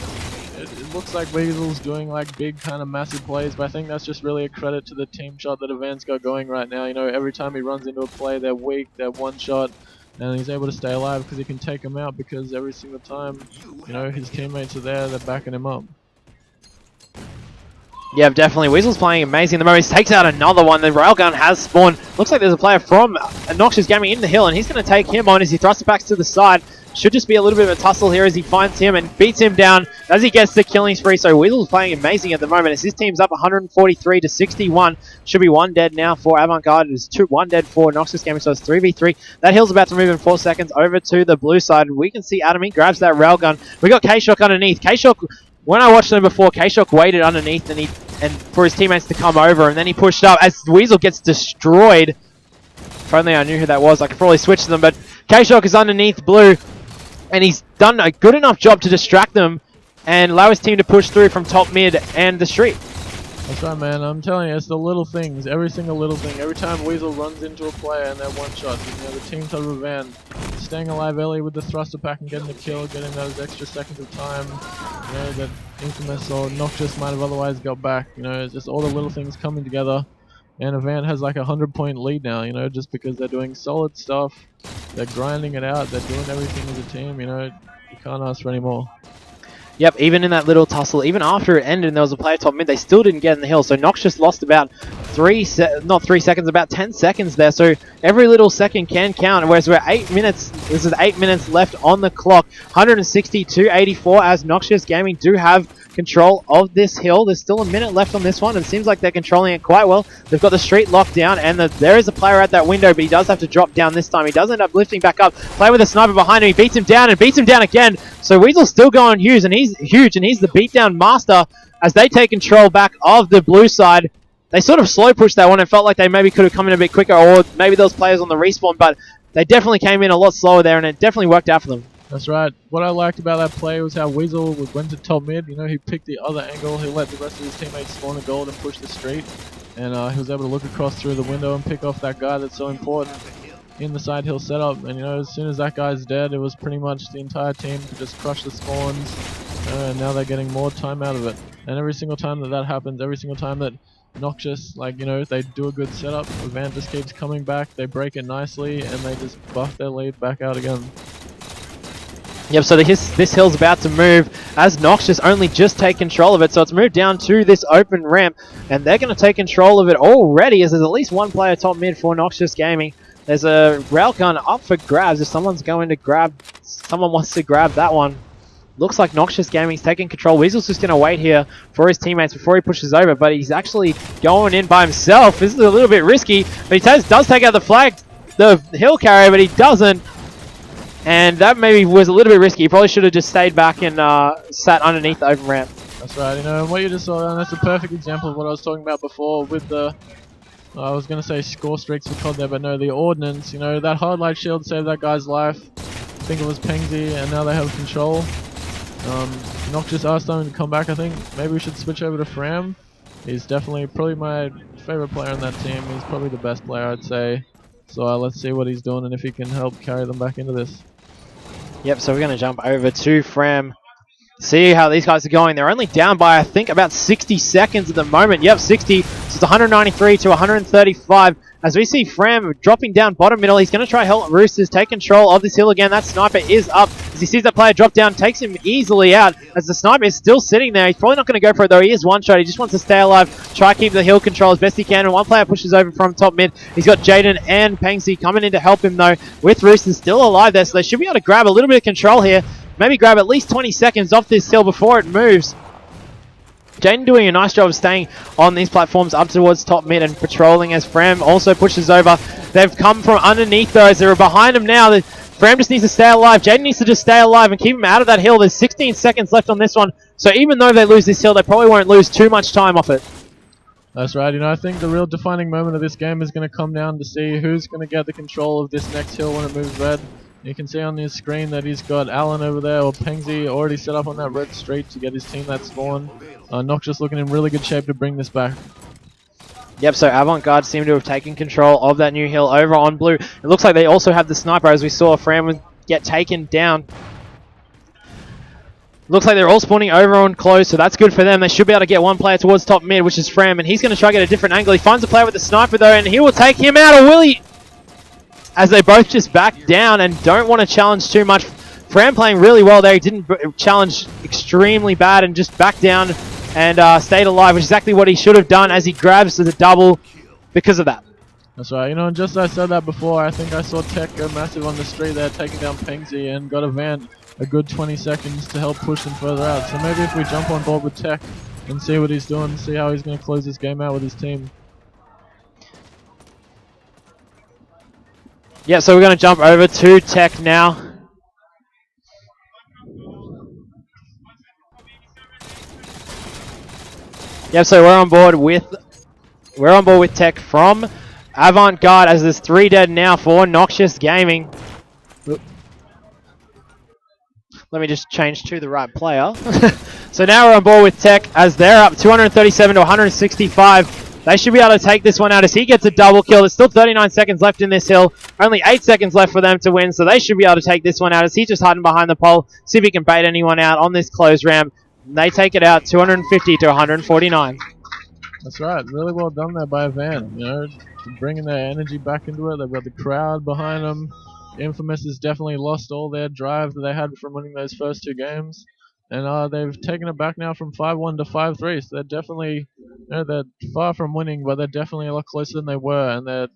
it looks like Weasel's doing like big kind of massive plays, but I think that's just really a credit to the team shot that Avant's got going right now. You know, every time he runs into a play, they're weak, they're one shot. And he's able to stay alive because he can take him out, because every single time, you know, his teammates are there, they're backing him up. Yeah, definitely. Weasel's playing amazing at the moment. He takes out another one. The railgun has spawned. Looks like there's a player from Noxious Gaming in the hill, and he's going to take him on as he thrusts it back to the side. Should just be a little bit of a tussle here as he finds him and beats him down as he gets the killing spree. So Weasel's playing amazing at the moment as his team's up 143 to 61. Should be one dead now for Avant-Garde. There's one dead for Noxious Gaming, so it's 3v3. That hill's about to move in 4 seconds over to the blue side. We can see Adam, he grabs that railgun. We got K-Shock underneath. K-Shock, when I watched them before, K-Shock waited underneath and for his teammates to come over, and then he pushed up as Weasel gets destroyed. If only I knew who that was, I could probably switch them, but K-Shock is underneath blue, and he's done a good enough job to distract them and allow his team to push through from top mid and the street. That's right, man. I'm telling you, it's the little things, every single little thing. Every time Weasel runs into a player and they're one shot, you know, the team top of Avant staying alive early with the thruster pack and getting the kill, getting those extra seconds of time, you know, that Infamous or Noxious might have otherwise got back. You know, it's just all the little things coming together. And Avant has like a 100-point lead now, you know, just because they're doing solid stuff, they're grinding it out, they're doing everything as a team, you know, you can't ask for any more. Yep, even in that little tussle, even after it ended and there was a player top mid, they still didn't get in the hill. So Noxious lost about about 10 seconds there. So every little second can count. Whereas we're 8 minutes, this is 8 minutes left on the clock. 160 to 84 as Noxious Gaming do have control of this hill. There's still a minute left on this one, and it seems like they're controlling it quite well. They've got the street locked down, and there is a player at that window, but he does have to drop down this time. He does end up lifting back up. Play with a sniper behind him. He beats him down and beats him down again. So Weasel's still going huge, and he's the beatdown master as they take control back of the blue side. They sort of slow pushed that one. It felt like they maybe could have come in a bit quicker, or maybe those players on the respawn, but they definitely came in a lot slower there, and it definitely worked out for them. That's right. What I liked about that play was how Weasel went to top mid. You know, he picked the other angle. He let the rest of his teammates spawn a gold and push the street. and he was able to look across through the window and pick off that guy that's so important in the side hill setup. And you know, as soon as that guy's dead, it was pretty much the entire team to just crush the spawns, and now they're getting more time out of it. And every single time that happens, every single time that Noxious, like, you know, they do a good setup, Avant just keeps coming back, they break it nicely, and they just buff their lead back out again. Yep, so this hill's about to move as Noxious only just take control of it, so it's moved down to this open ramp, and they're going to take control of it already, as there's at least one player top mid for Noxious Gaming. There's a railgun up for grabs if someone wants to grab that one. Looks like Noxious Gaming's taking control. Weasel's just going to wait here for his teammates before he pushes over, but he's actually going in by himself. This is a little bit risky, but he does take out the hill carrier, but he doesn't. And that maybe was a little bit risky. He probably should have just stayed back and sat underneath the open ramp. That's right, you know, and what you just saw, and that's a perfect example of what I was talking about before with the, I was going to say score streaks for COD there, but no, the ordnance. You know, that hard light shield saved that guy's life. I think it was Pengsy, and now they have control. Noxious are starting to come back, I think. Maybe we should switch over to Fram. He's definitely probably my favorite player on that team. He's probably the best player, I'd say. So let's see what he's doing and if he can help carry them back into this. Yep, so we're going to jump over to Fram. See how these guys are going. They're only down by, I think, about 60 seconds at the moment. Yep, 60. So it's 193 to 135. As we see Fram dropping down bottom middle, he's going to try help Roosters take control of this hill again. That sniper is up. As he sees that player drop down, takes him easily out. As the sniper is still sitting there. He's probably not going to go for it, though. He is one shot. He just wants to stay alive, try keep the hill control as best he can. And one player pushes over from top mid. He's got Jaden and Pengsy coming in to help him, though, with Roosters still alive there. So they should be able to grab a little bit of control here. Maybe grab at least 20 seconds off this hill before it moves. Jaden doing a nice job of staying on these platforms up towards top mid and patrolling as Fram also pushes over. They've come from underneath those. They're behind him now. Fram just needs to stay alive. Jaden needs to just stay alive and keep him out of that hill. There's 16 seconds left on this one. So even though they lose this hill, they probably won't lose too much time off it. That's right. You know, I think the real defining moment of this game is going to come down to see who's going to get the control of this next hill when it moves red. You can see on his screen that he's got Alan over there, or Pengsy, already set up on that red street to get his team that spawn. Noxious looking in really good shape to bring this back. Yep, so Avant seem to have taken control of that new hill over on blue. It looks like they also have the sniper, as we saw Fram get taken down. Looks like they're all spawning over on close, so that's good for them. They should be able to get one player towards top mid, which is Fram, and he's going to try to get a different angle. He finds a player with the sniper, though, and he will take him out, or will he? As they both just back down and don't want to challenge too much. Fram playing really well there. He didn't challenge extremely bad and just backed down and stayed alive, which is exactly what he should have done as he grabs the double because of that. That's right. You know, and just as I said that before, I think I saw Tech go massive on the street there, taking down Pengsy, and got Avant a good 20 seconds to help push them further out. So maybe if we jump on board with Tech and see what he's doing, see how he's going to close this game out with his team. Yeah, so we're going to jump over to Tech now. Yeah, so we're on board with Tech from Avant as there's 3 dead now for Noxious Gaming. Let me just change to the right player. So now we're on board with Tech as they're up 237 to 165. They should be able to take this one out as he gets a double kill. There's still 39 seconds left in this hill. Only 8 seconds left for them to win, so they should be able to take this one out as he's just hiding behind the pole. See if he can bait anyone out on this close ramp. They take it out 250 to 149. That's right. Really well done there by Avant. You know, bringing their energy back into it. They've got the crowd behind them. Infamous has definitely lost all their drive that they had from winning those first 2 games. And they've taken it back now from 5-1 to 5-3. So they're definitely, you know, they're far from winning, but they're definitely a lot closer than they were. And they're,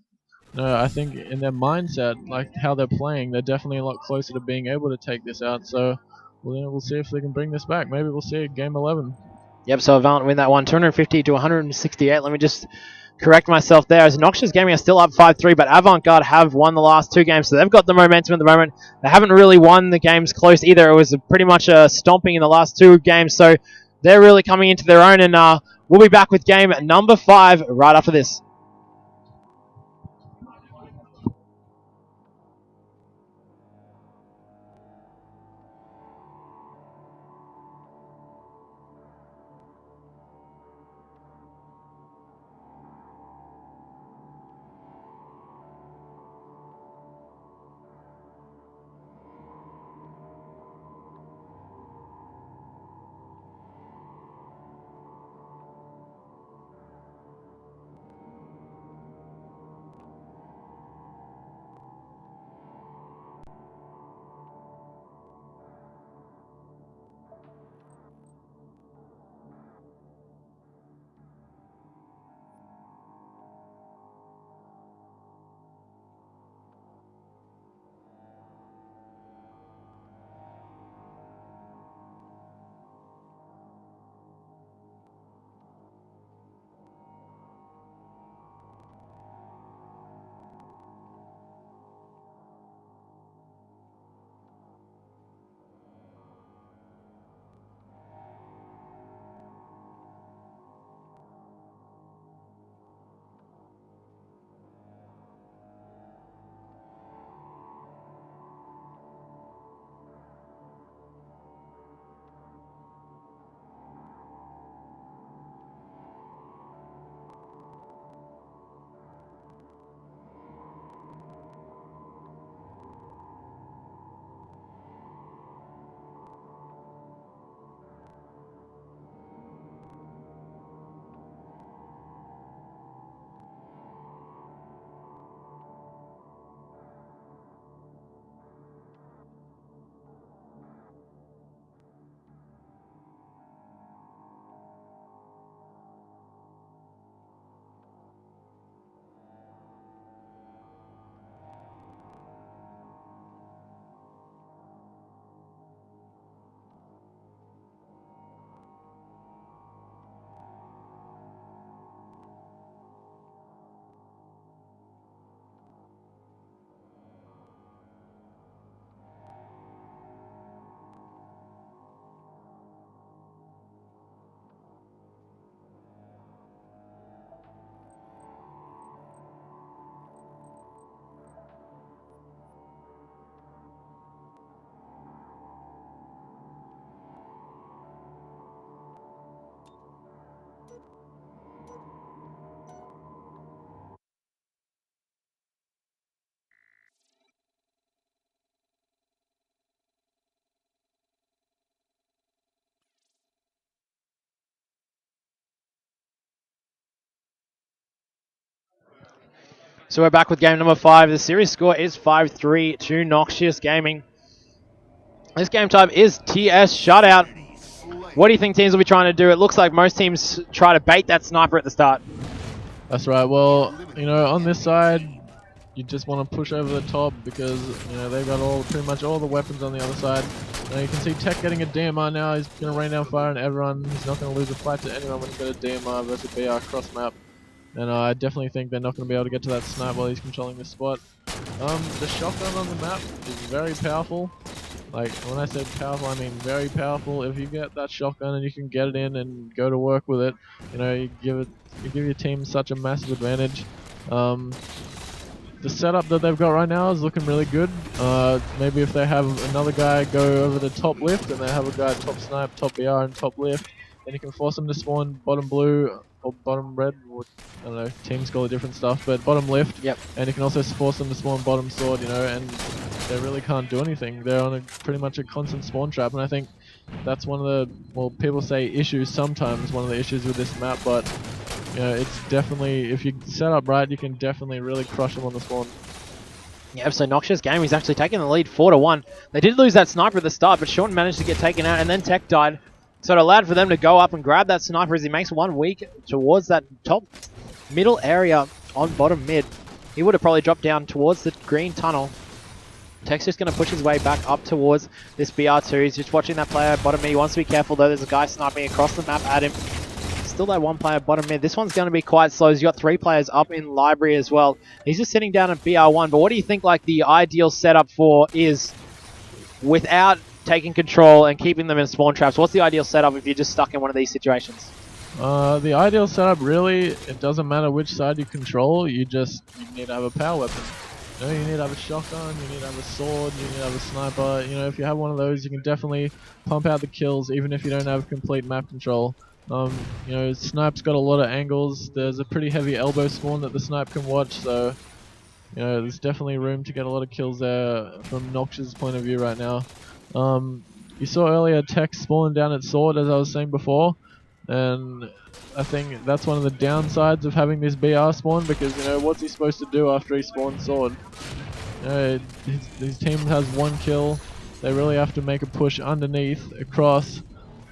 you know, I think in their mindset, like how they're playing, they're definitely a lot closer to being able to take this out. So we'll see if they can bring this back. Maybe we'll see game 11. Yep, so Avant win that one, 250 to 168. Let me just correct myself there, as Noxious Gaming are still up 5-3, but Avant have won the last 2 games, so they've got the momentum at the moment. They haven't really won the games close either. It was pretty much a stomping in the last 2 games, so they're really coming into their own, and we'll be back with game number 5 right after this. So we're back with game number 5. The series score is 5-3 to Noxious Gaming. This game type is TS Shutout. What do you think teams will be trying to do? It looks like most teams try to bait that sniper at the start. That's right. Well, you know, on this side, you just want to push over the top because, you know, they've got pretty much all the weapons on the other side. Now you can see Tech getting a DMR now. He's going to rain down fire on everyone. He's not going to lose a fight to anyone when he's got a DMR versus BR cross map. And I definitely think they're not going to be able to get to that snipe while he's controlling this spot. The shotgun on the map is very powerful. Like, when I say powerful, I mean very powerful. If you get that shotgun and you can get it in and go to work with it, you know, you give your team such a massive advantage. The setup that they've got right now is looking really good. Maybe if they have another guy go over the top lift and they have a guy top snipe, top BR and top lift, then you can force them to spawn bottom blue or bottom red, or I don't know, teams call it different stuff, but bottom lift. Yep. And you can also force them to spawn bottom sword, you know, and they really can't do anything. They're on pretty much a constant spawn trap, and I think that's one of the, well, people say issues sometimes, one of the issues with this map, but you know, it's definitely, if you set up right, you can definitely really crush them on the spawn. Yeah, so Noxious Gaming is actually taking the lead 4-1. They did lose that sniper at the start, but Sean managed to get taken out, and then Tech died. So it allowed for them to go up and grab that sniper as he makes one weak towards that top middle area on bottom mid. He would have probably dropped down towards the green tunnel. Tech's just going to push his way back up towards this BR2. He's just watching that player bottom mid. He wants to be careful though. There's a guy sniping across the map at him. Still that one player bottom mid. This one's going to be quite slow. He's got 3 players up in library as well. He's just sitting down at BR1. But what do you think like the ideal setup for is without taking control and keeping them in spawn traps? What's the ideal setup if you're just stuck in one of these situations? The ideal setup, really, it doesn't matter which side you control, you need to have a power weapon. You know, you need to have a shotgun, you need to have a sword, you need to have a sniper. You know, if you have one of those, you can definitely pump out the kills, even if you don't have complete map control. You know, Snipe's got a lot of angles. There's a pretty heavy elbow spawn that the Snipe can watch, so you know, there's definitely room to get a lot of kills there from Noxious' point of view right now. You saw earlier Tech spawn down at sword, as I was saying before, and I think that's one of the downsides of having this BR spawn, because, you know, what's he supposed to do after he spawns sword? You know, his team has 1 kill. They really have to make a push underneath, across,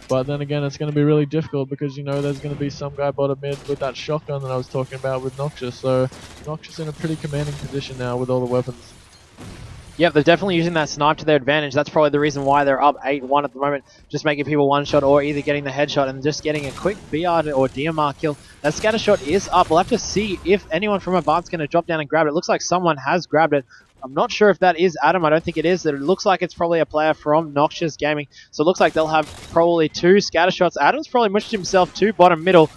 but then again, it's going to be really difficult because, you know, there's going to be some guy bottom mid with that shotgun that I was talking about with Noxious. So Noxious in a pretty commanding position now with all the weapons. Yep, they're definitely using that snipe to their advantage. That's probably the reason why they're up 8-1 at the moment. Just making people one shot or either getting the headshot and just getting a quick BR or DMR kill. That scatter shot is up. We'll have to see if anyone from Avant's going to drop down and grab it. It looks like someone has grabbed it. I'm not sure if that is Adam. I don't think it is. It looks like it's probably a player from Noxious Gaming. So it looks like they'll have probably 2 scatter shots. Adam's probably mushed himself to bottom middle.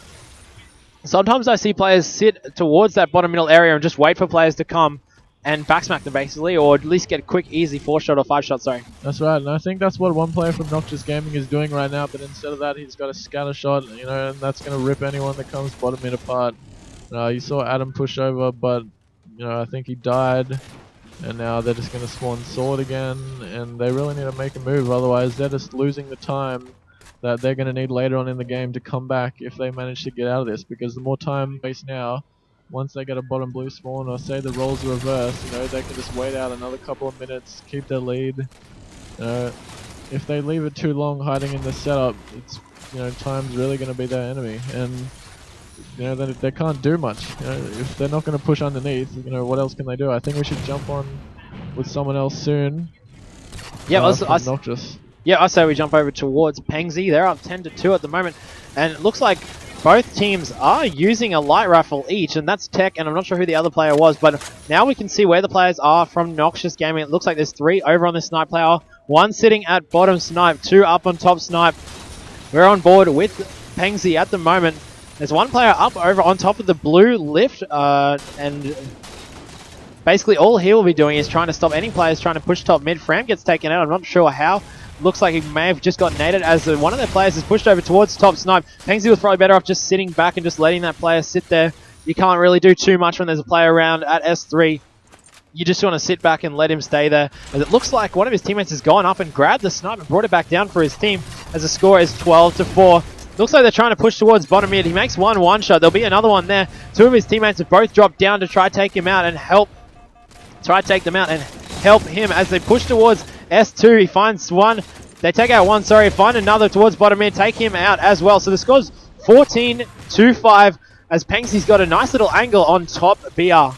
Sometimes I see players sit towards that bottom middle area and just wait for players to come and backsmack them basically, or at least get a quick, easy 4-shot or 5-shot, sorry. That's right, and I think that's what one player from Noxious Gaming is doing right now, but instead of that, he's got a scatter shot, you know, and that's going to rip anyone that comes bottom mid apart. You saw Adam push over, but, you know, I think he died, and now they're just going to spawn sword again, and they really need to make a move, otherwise they're just losing the time that they're going to need later on in the game to come back if they manage to get out of this, because the more time they waste now, once they get a bottom blue spawn, or say the roles are reversed, you know, they can just wait out another couple of minutes, keep their lead. If they leave it too long hiding in the setup, it's, you know, time's really going to be their enemy, and you know, they can't do much. You know, if they're not going to push underneath, you know, what else can they do? I think we should jump on with someone else soon. Yeah, Noxious. Yeah, I say we jump over towards Pengsy. They're up 10-2 at the moment, and it looks like both teams are using a light rifle each, and that's Tech, and I'm not sure who the other player was, but now we can see where the players are from Noxious Gaming. It looks like there's 3 over on the snipe player, 1 sitting at bottom snipe, 2 up on top snipe. We're on board with Pengsy at the moment. There's 1 player up over on top of the blue lift, and basically all he will be doing is trying to stop any players trying to push top mid. Fram gets taken out, I'm not sure how. Looks like he may have just got naded as one of their players is pushed over towards top snipe. Pengsy was probably better off just sitting back and just letting that player sit there. You can't really do too much when there's a player around at S3. You just want to sit back and let him stay there. As it looks like one of his teammates has gone up and grabbed the snipe and brought it back down for his team, as the score is 12-4. Looks like they're trying to push towards bottom mid. He makes one shot. There'll be another one there. Two of his teammates have both dropped down to try to take him out and help. Try to take them out and help him as they push towards S2. He finds one. They take out one, sorry. Find another towards bottom mid. Take him out as well. So the score's 14-2-5 as Pengsy's got a nice little angle on top BR.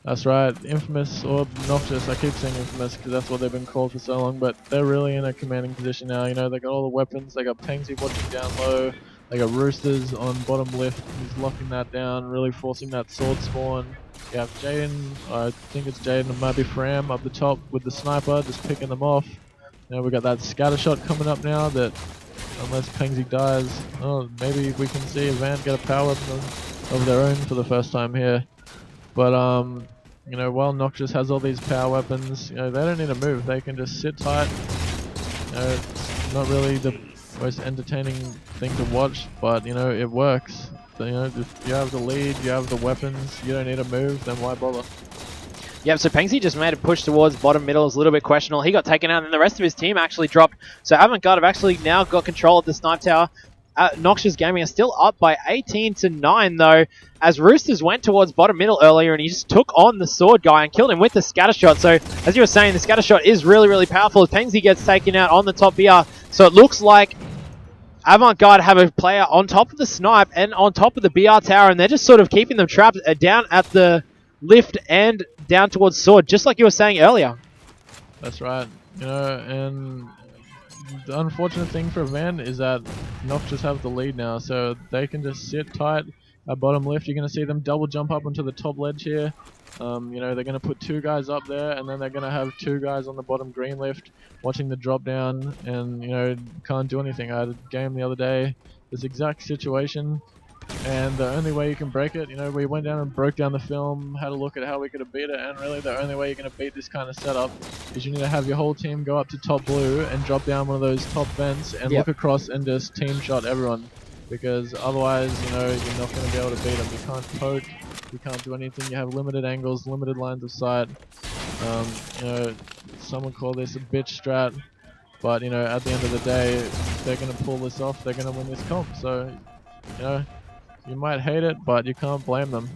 That's right, Infamous or Noxious. I keep saying Infamous because that's what they've been called for so long, but they're really in a commanding position now. You know, they got all the weapons. They got Pengsy watching down low. They got Roosters on bottom left. He's locking that down, really forcing that sword spawn. You have Jaden, I think it's Jaden, it might be Fram up the top with the sniper, just picking them off. You know, we got that scatter shot coming up now that, unless Pengsy dies, oh, maybe we can see Avant get a power weapon of their own for the first time here. But, you know, while Noxious has all these power weapons, you know, they don't need to move. They can just sit tight. You know, it's not really the most entertaining thing to watch, but, you know, it works. So, you know, if you have the lead, you have the weapons, you don't need to move, then why bother? Yep, so Pengsy just made a push towards bottom middle. It's a little bit questionable. He got taken out, and the rest of his team actually dropped. So Avant have actually now got control of the snipe tower. Noxious Gaming are still up by 18-9 though, as Roosters went towards bottom middle earlier and he just took on the sword guy and killed him with the scatter shot. So as you were saying, the scatter shot is really powerful as Pengsy gets taken out on the top BR. So it looks like Avant-Garde have a player on top of the snipe and on top of the BR tower, and they're just sort of keeping them trapped down at the lift and down towards sword, just like you were saying earlier. That's right. You know, and the unfortunate thing for Avant is that Noxious have the lead now, so they can just sit tight at bottom left. You're going to see them double jump up onto the top ledge here. You know, they're going to put two guys up there, and then they're going to have two guys on the bottom green left watching the drop down, and, you know, can't do anything. I had a game the other day, this exact situation, and the only way you can break it, you know, we went down and broke down the film, had a look at how we could have beat it, and really the only way you're going to beat this kind of setup is you need to have your whole team go up to top blue and drop down one of those top vents and look across and just team shot everyone, because otherwise, you know, you're not going to be able to beat them. You can't poke, you can't do anything, you have limited angles, limited lines of sight. You know, someone call this a bitch strat, but, you know, at the end of the day, they're going to pull this off, they're going to win this comp, so, you know, you might hate it, but you can't blame them.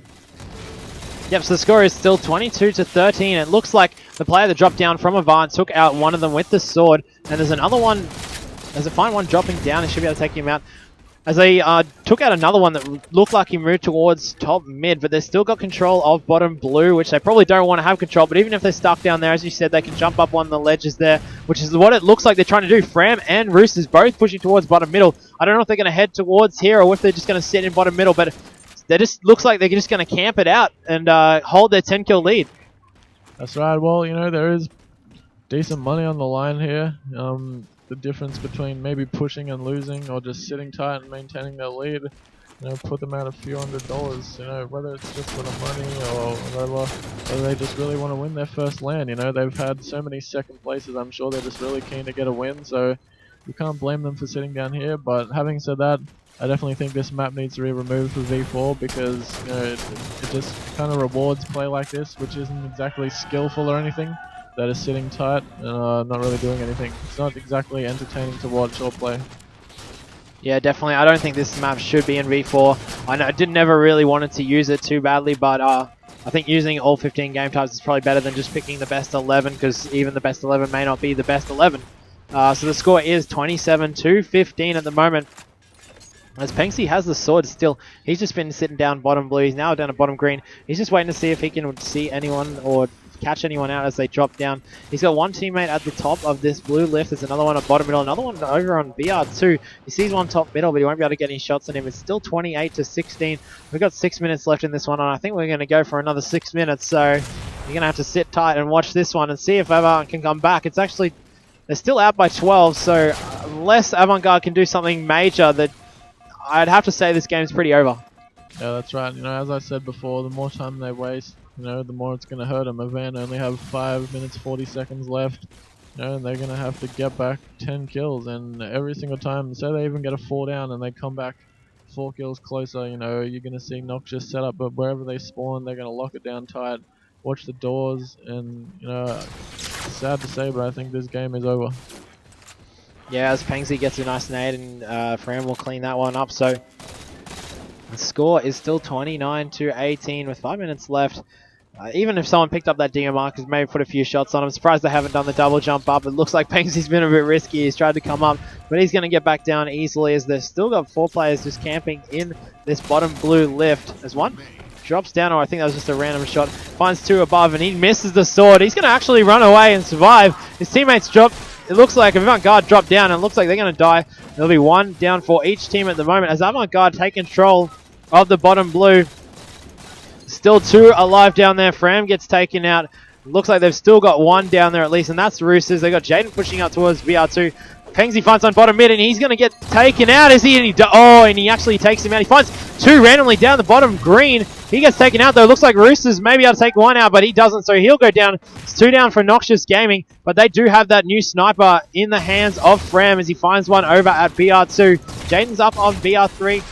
Yep, so the score is still 22-13. It looks like the player that dropped down from Avant took out one of them with the sword, and there's another one, there's a fine one dropping down, and should be able to take him out. As they took out another one that looked like he moved towards top mid, but they've still got control of bottom blue, which they probably don't want to have control, but even if they're stuck down there, as you said, they can jump up one of the ledges there, which is what it looks like they're trying to do. Fram and Roosters both pushing towards bottom middle. I don't know if they're going to head towards here or if they're just going to sit in bottom middle, but they just looks like they're just going to camp it out and hold their 10-kill lead. That's right. Well, you know, there is decent money on the line here. The difference between maybe pushing and losing or just sitting tight and maintaining their lead, you know, put them out a few $100s, you know, whether it's just for the money or whether they just really want to win their first LAN. You know, they've had so many second places, I'm sure they're just really keen to get a win, so you can't blame them for sitting down here. But having said that, I definitely think this map needs to be removed for V4 because, you know, it just kind of rewards play like this, which isn't exactly skillful or anything. That is sitting tight and not really doing anything. It's not exactly entertaining to watch or play. Yeah, definitely. I don't think this map should be in V4. I know I never really wanted to use it too badly, but I think using all 15 game types is probably better than just picking the best 11, because even the best 11 may not be the best 11. So the score is 27-15 at the moment. As Pengsy has the sword still, he's just been sitting down bottom blue. He's now down at bottom green. He's just waiting to see if he can see anyone or catch anyone out as they drop down. He's got one teammate at the top of this blue lift. There's another one at bottom middle. Another one over on BR2. He sees one top middle, but he won't be able to get any shots on him. It's still 28-16. We've got 6 minutes left in this one, and I think we're going to go for another 6 minutes. So you're going to have to sit tight and watch this one and see if Avant can come back. It's actually, they're still out by 12, so unless Avant-Garde can do something major, that I'd have to say this game's pretty over. Yeah, that's right. You know, as I said before, the more time they waste, you know, the more it's going to hurt them. Avant only have 5 minutes 40 seconds left, you know, and they're going to have to get back 10 kills, and every single time, say they even get a 4 down and they come back 4 kills closer, you know, you're going to see Noxious set up, but wherever they spawn, they're going to lock it down tight, watch the doors, and, you know, it's sad to say, but I think this game is over. Yeah, as Pangsy gets a nice nade and Fram will clean that one up. So the score is still 29-18 with 5 minutes left. Even if someone picked up that dinger markers, maybe put a few shots on him. Surprised they haven't done the double jump up. It looks like Pangsy's been a bit risky. He's tried to come up, but he's going to get back down easily as they've still got 4 players just camping in this bottom blue lift. As one drops down, or I think that was just a random shot, finds 2 above, and he misses the sword. He's going to actually run away and survive. His teammates drop. It looks like Avant-Garde dropped down, and it looks like they're going to die. There'll be 1 down for each team at the moment as Avant-Garde take control of the bottom blue. Still 2 alive down there. Fram gets taken out. Looks like they've still got 1 down there at least, and that's Roosters. They got Jaden pushing up towards VR2. Pangsy finds on bottom mid, and he's going to get taken out. Is he? And he actually takes him out. He finds 2 randomly down the bottom green. He gets taken out though. Looks like Roosters maybe able to take 1 out, but he doesn't, so he'll go down. It's 2 down for Noxious Gaming, but they do have that new sniper in the hands of Fram as he finds one over at BR2. Jaden's up on BR3.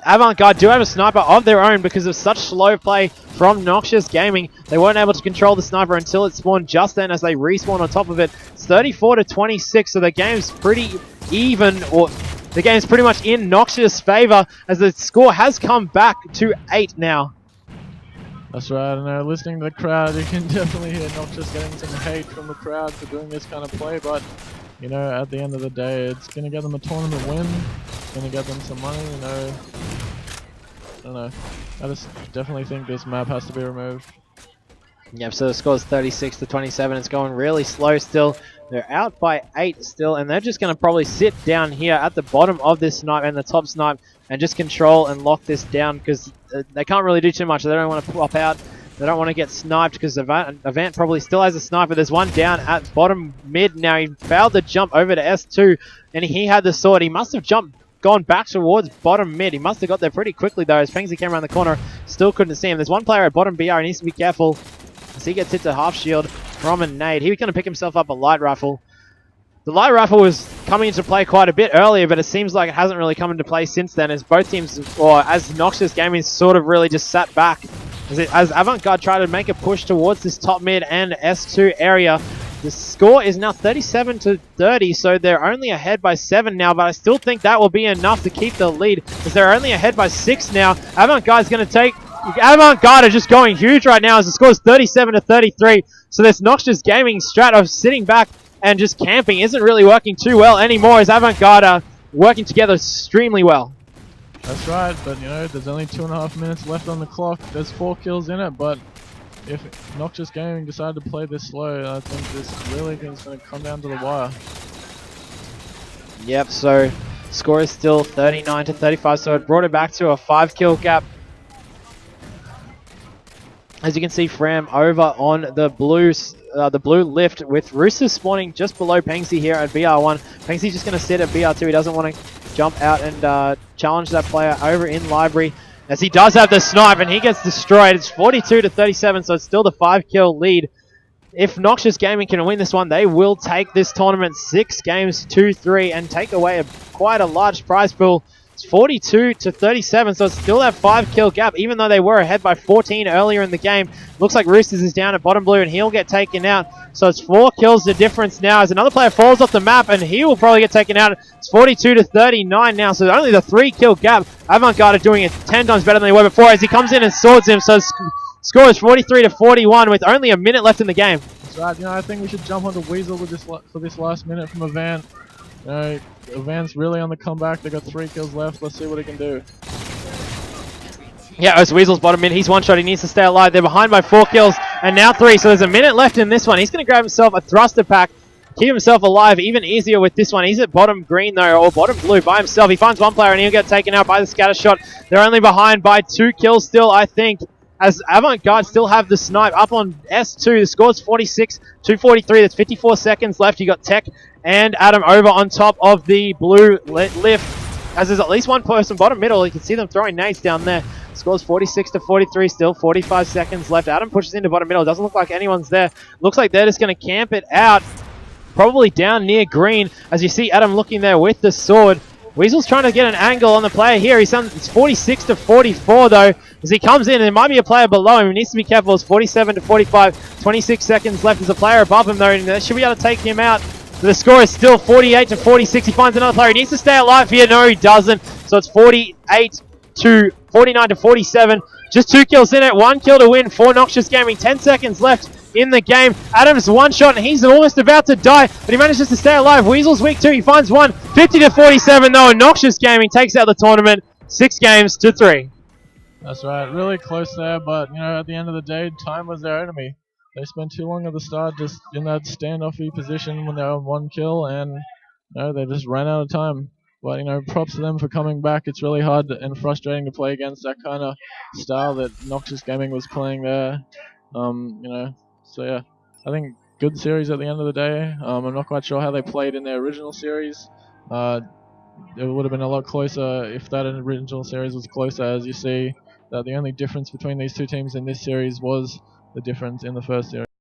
Avant-Garde do have a sniper of their own because of such slow play from Noxious Gaming. They weren't able to control the sniper until it spawned just then as they respawn on top of it. It's 34-26, so the game's pretty even, or the game's pretty much in Noxious' favor as the score has come back to 8 now. That's right, and listening to the crowd, you can definitely hear Noxious getting some hate from the crowd for doing this kind of play, but you know, at the end of the day, it's going to get them a tournament win. It's going to get them some money, you know. I don't know. I just definitely think this map has to be removed. Yep, so the score is 36-27. It's going really slow still. They're out by 8 still, and they're just going to probably sit down here at the bottom of this snipe and the top snipe and just control and lock this down because they can't really do too much. They don't want to pop out. They don't want to get sniped because Avant probably still has a sniper. There's 1 down at bottom mid now. He failed to jump over to S2, and he had the sword. He must have gone back towards bottom mid. He must have got there pretty quickly though as Pangsy came around the corner. Still couldn't see him. There's 1 player at bottom BR. He needs to be careful as he gets hit to half shield from a nade. He was going to pick himself up a light rifle. The light rifle was coming into play quite a bit earlier, but it seems like it hasn't really come into play since then as both teams, or as Noxious Gaming sort of really just sat back. As Avant-Garde tried to make a push towards this top mid and S2 area. The score is now 37-30, so they're only ahead by 7 now, but I still think that will be enough to keep the lead, because they're only ahead by 6 now. Avant-Garde is going to take... Avant-Garde are just going huge right now as the score is 37-33, so this Noxious Gaming strat of sitting back and just camping isn't really working too well anymore, as Avant-Garde are working together extremely well. That's right, but you know, there's only 2.5 minutes left on the clock. There's 4 kills in it, but if Noxious Gaming decided to play this slow, I think this really is going to come down to the wire. Yep, so score is still 39-35, so it brought it back to a 5-kill gap. As you can see, Fram over on the blue lift with Roosters spawning just below Pangsy here at BR1. Pangsy's just going to sit at BR2. He doesn't want to jump out and challenge that player over in library, as he does have the snipe and he gets destroyed. It's 42-37, so it's still the 5-kill lead. If Noxious Gaming can win this one, they will take this tournament 6 games 2-3 and take away quite a large prize pool. It's 42-37, so it's still that 5-kill gap, even though they were ahead by 14 earlier in the game. Looks like Roosters is down at bottom blue, and he'll get taken out. So it's 4 kills the difference now, as another player falls off the map, and he will probably get taken out. It's 42-39 now, so only the 3-kill gap. Avant-Garde are doing it 10 times better than they were before, as he comes in and swords him. So score is 43-41 with only a minute left in the game. That's right. You know, I think we should jump onto Weasel with this for this last minute from Avant. You know, Avant's really on the comeback. They got 3 kills left. Let's see what he can do. Yeah, it's Weasel's bottom mid. He's one shot. He needs to stay alive. They're behind by 4 kills and now 3. So there's a minute left in this one. He's going to grab himself a thruster pack, keep himself alive even easier with this one. He's at bottom green though, or bottom blue by himself. He finds 1 player and he'll get taken out by the scatter shot. They're only behind by 2 kills still, I think, as Avant-Garde still have the snipe up on S2. The score's 46-43. There's 54 seconds left. You got Tech and Adam over on top of the blue lift, as there's at least 1 person bottom middle. You can see them throwing nades down there. Scores 46-43 still, 45 seconds left. Adam pushes into bottom middle. Doesn't look like anyone's there. Looks like they're just going to camp it out, probably down near green, as you see Adam looking there with the sword. Weasel's trying to get an angle on the player here. It's 46-44 though, as he comes in, and there might be a player below him. He needs to be careful. It's 47-45, 26 seconds left. There's a player above him though, and they should be able to take him out. The score is still 48 to 46. He finds another player. He needs to stay alive here. No, he doesn't. So it's 48 to 49 to 47. Just 2 kills in it. 1 kill to win for Noxious Gaming. 10 seconds left in the game. Adams one shot and he's almost about to die, but he manages to stay alive. Weasel's weak too. He finds one. 50 to 47 though. Noxious Gaming takes out the tournament. 6 games to 3. That's right, really close there, but you know, at the end of the day, time was their enemy. They spent too long at the start just in that standoffy position when they were on 1 kill, and you know, they just ran out of time. But you know, props to them for coming back. It's really hard and frustrating to play against that kind of style that Noxious Gaming was playing there. You know, so yeah, I think good series at the end of the day. I'm not quite sure how they played in their original series. It would have been a lot closer if that original series was closer. As you see, that the only difference between these two teams in this series was the difference in the first series.